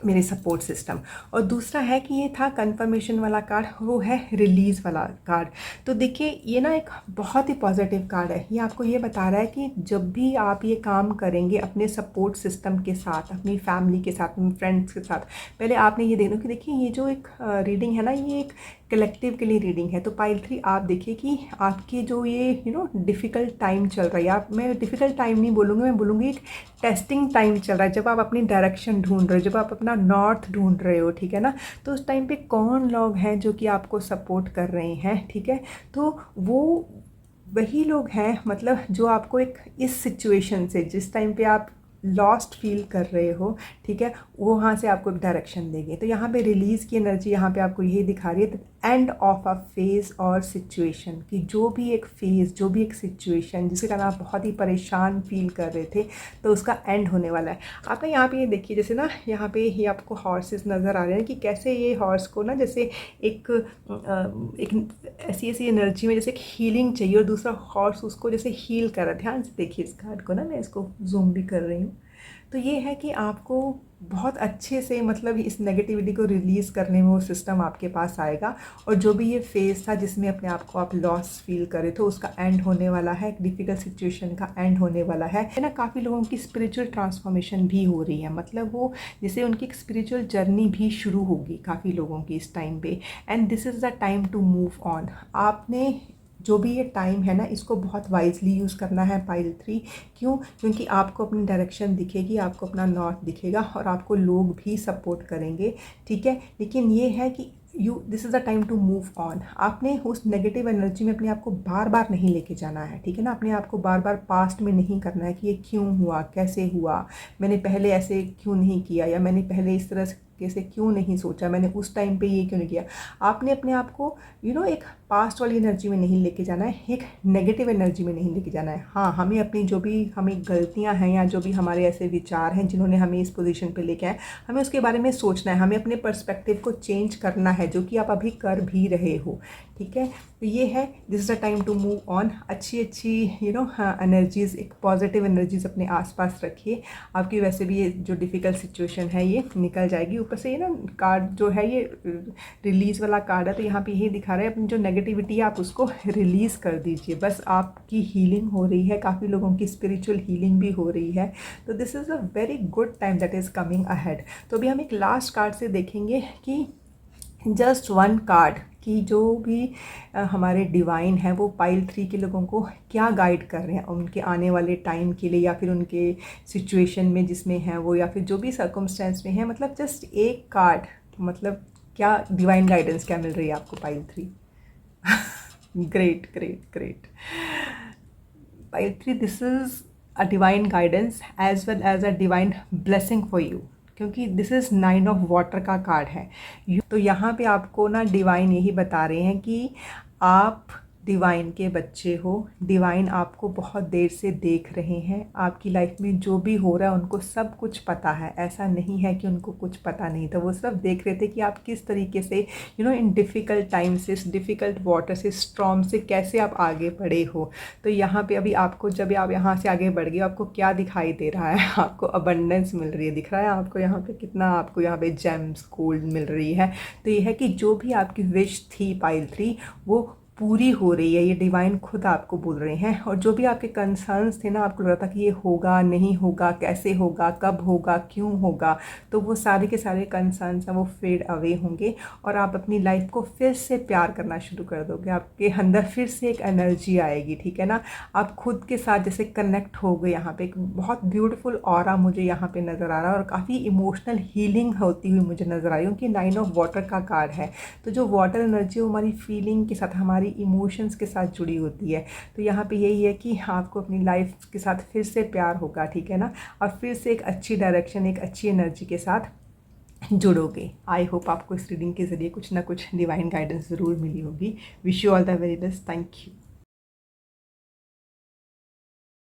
मेरे सपोर्ट सिस्टम। और दूसरा है कि ये था कंफर्मेशन वाला कार्ड, वो है रिलीज़ वाला कार्ड। तो देखिए ये ना एक बहुत ही पॉजिटिव कार्ड है। ये आपको ये बता रहा है कि जब भी आप ये काम करेंगे अपने सपोर्ट सिस्टम के साथ, अपनी फैमिली के साथ, अपने फ्रेंड्स के साथ, पहले आपने ये देखना कि देखिए ये जो एक रीडिंग है ना, ये एक कलेक्टिव के लिए रीडिंग है। तो पाइल 3 आप देखिए कि आपके जो ये डिफ़िकल्ट टाइम चल रहा है, आप, मैं डिफ़िकल्ट टाइम नहीं बोलूँगी, मैं बोलूँगी एक टेस्टिंग टाइम चल रहा है, जब आप अपनी डायरेक्शन ढूंढ रहे हो, जब आप अपना नॉर्थ ढूंढ रहे हो, ठीक है ना। तो उस टाइम पे कौन लोग हैं जो कि आपको सपोर्ट कर रहे हैं, ठीक है। तो वो वही लोग हैं, मतलब जो आपको एक इस सिचुएशन से, जिस टाइम पे आप लॉस्ट फील कर रहे हो, ठीक है, वो वहाँ से आपको एक डायरेक्शन देंगे। तो यहाँ पे रिलीज़ की एनर्जी यहाँ पे आपको यही दिखा रही है, एंड ऑफ अ फेज़ और सिचुएशन, कि जो भी एक फेज़, जो भी एक सिचुएशन जिसके कारण आप बहुत ही परेशान फील कर रहे थे, तो उसका एंड होने वाला है। आप ना यहाँ पे ये देखिए, जैसे ना यहाँ पे ये आपको हॉर्सेस नज़र आ रहे हैं कि कैसे ये हॉर्स को ना जैसे एक ऐसी ऐसी एनर्जी में जैसे एक हीलिंग चाहिए, और दूसरा हॉर्स उसको जैसे हील कर रहा है। ध्यान से देखिए इस कार्ड को ना, मैं इसको जूम भी कर रही हूँ। तो ये है कि आपको बहुत अच्छे से, मतलब इस नेगेटिविटी को रिलीज़ करने में वो सिस्टम आपके पास आएगा, और जो भी ये फेज़ था जिसमें अपने आप को आप लॉस फील करे थे, उसका एंड होने वाला है, एक डिफ़िकल्ट सिचुएशन का एंड होने वाला है ना। काफ़ी लोगों की स्पिरिचुअल ट्रांसफॉर्मेशन भी हो रही है, मतलब वो जैसे उनकी एक स्पिरिचुअल जर्नी भी शुरू होगी काफ़ी लोगों की इस टाइम पे, and this is the time to move on. आपने जो भी ये टाइम है ना, इसको बहुत वाइजली यूज़ करना है पाइल 3। क्यों? क्योंकि आपको अपनी डायरेक्शन दिखेगी, आपको अपना नॉर्थ दिखेगा, और आपको लोग भी सपोर्ट करेंगे, ठीक है। लेकिन ये है कि this is the time to move on. आपने उस नेगेटिव एनर्जी में अपने आप को बार बार नहीं लेके जाना है, ठीक है ना। अपने आप को बार बार पास्ट में नहीं करना है कि ये क्यों हुआ, कैसे हुआ, मैंने पहले ऐसे क्यों नहीं किया, या मैंने पहले इस तरह से क्यों नहीं सोचा, मैंने उस टाइम पे ये क्यों नहीं किया। आपने अपने आप को एक पास्ट वाली एनर्जी में नहीं लेके जाना है, एक नेगेटिव एनर्जी में नहीं लेके जाना है। हाँ, हमें अपनी जो भी हमें गलतियां हैं, या जो भी हमारे ऐसे विचार हैं जिन्होंने हमें इस पोजीशन पे लेके आए, हमें उसके बारे में सोचना है, हमें अपने पर्सपेक्टिव को चेंज करना है, जो कि आप अभी कर भी रहे हो, ठीक है। तो ये है, this is the time to move on. अच्छी अच्छी एनर्जीज़, एक पॉजिटिव एनर्जीज़ अपने आसपास रखिए। आपकी वैसे भी ये जो डिफ़िकल्ट सिचुएशन है ये निकल जाएगी। ऊपर से ये ना कार्ड जो है ये रिलीज़ वाला कार्ड है, तो यहाँ पे यही दिखा रहा है अपनी जो नेगेटिविटी है आप उसको रिलीज़ कर दीजिए। बस आपकी हीलिंग हो रही है, काफ़ी लोगों की स्पिरिचुअल हीलिंग भी हो रही है। तो this is a very good time that is coming ahead. तो अभी हम एक लास्ट कार्ड से देखेंगे कि जस्ट वन कार्ड कि जो भी हमारे डिवाइन है वो पाइल 3 के लोगों को क्या गाइड कर रहे हैं उनके आने वाले टाइम के लिए, या फिर उनके सिचुएशन में जिसमें हैं वो, या फिर जो भी सर्कमस्टेंस में है। मतलब जस्ट एक कार्ड, मतलब क्या डिवाइन गाइडेंस क्या मिल रही है आपको pile 3। Great great great. Pile 3, this is a divine guidance as well as a divine blessing for you, क्योंकि दिस इज़ 9 ऑफ वाटर का कार्ड है। तो यहाँ पे आपको ना डिवाइन यही बता रहे हैं कि आप डिवाइन के बच्चे हो। डिवाइन आपको बहुत देर से देख रहे हैं, आपकी लाइफ में जो भी हो रहा है उनको सब कुछ पता है। ऐसा नहीं है कि उनको कुछ पता नहीं था, वो सिर्फ देख रहे थे कि आप किस तरीके से इन डिफ़िकल्ट टाइम से, इस डिफ़िकल्ट वाटर से, स्ट्रॉम से कैसे आप आगे बढ़े हो। तो यहाँ पे अभी आपको, जब आप यहाँ से आगे बढ़ गए, आपको क्या दिखाई दे रहा है? आपको अबंडेंस मिल रही है, दिख रहा है आपको यहाँ पे कितना, आपको यहाँ पे जेम्स गोल्ड मिल रही है। तो ये है कि जो भी आपकी विश थी पाइल 3 वो पूरी हो रही है, ये डिवाइन खुद आपको बोल रहे हैं। और जो भी आपके कंसर्न्स थे ना, आपको लग रहा था कि ये होगा नहीं होगा, कैसे होगा, कब होगा, क्यों होगा, तो वो सारे के सारे कंसर्न्स हैं वो फेड अवे होंगे, और आप अपनी लाइफ को फिर से प्यार करना शुरू कर दोगे। आपके अंदर फिर से एक एनर्जी आएगी, ठीक है ना। आप खुद के साथ जैसे कनेक्ट हो गए। यहाँ पे एक बहुत ब्यूटीफुल ऑरा मुझे यहाँ पे नज़र आ रहा है, और काफ़ी इमोशनल हीलिंग होती हुई मुझे नज़र आई, क्योंकि 9 ऑफ वाटर का कार्ड है। तो जो वाटर एनर्जी हमारी फीलिंग के साथ, हमारी इमोशंस के साथ जुड़ी होती है। तो यहाँ पे यही है कि आपको अपनी लाइफ के साथ फिर से प्यार होगा, ठीक है ना, और फिर से एक अच्छी डायरेक्शन, एक अच्छी एनर्जी के साथ जुड़ोगे। आई होप आपको इस रीडिंग के ज़रिए कुछ ना कुछ डिवाइन गाइडेंस ज़रूर मिली होगी। Wish you all the very best. Thank you.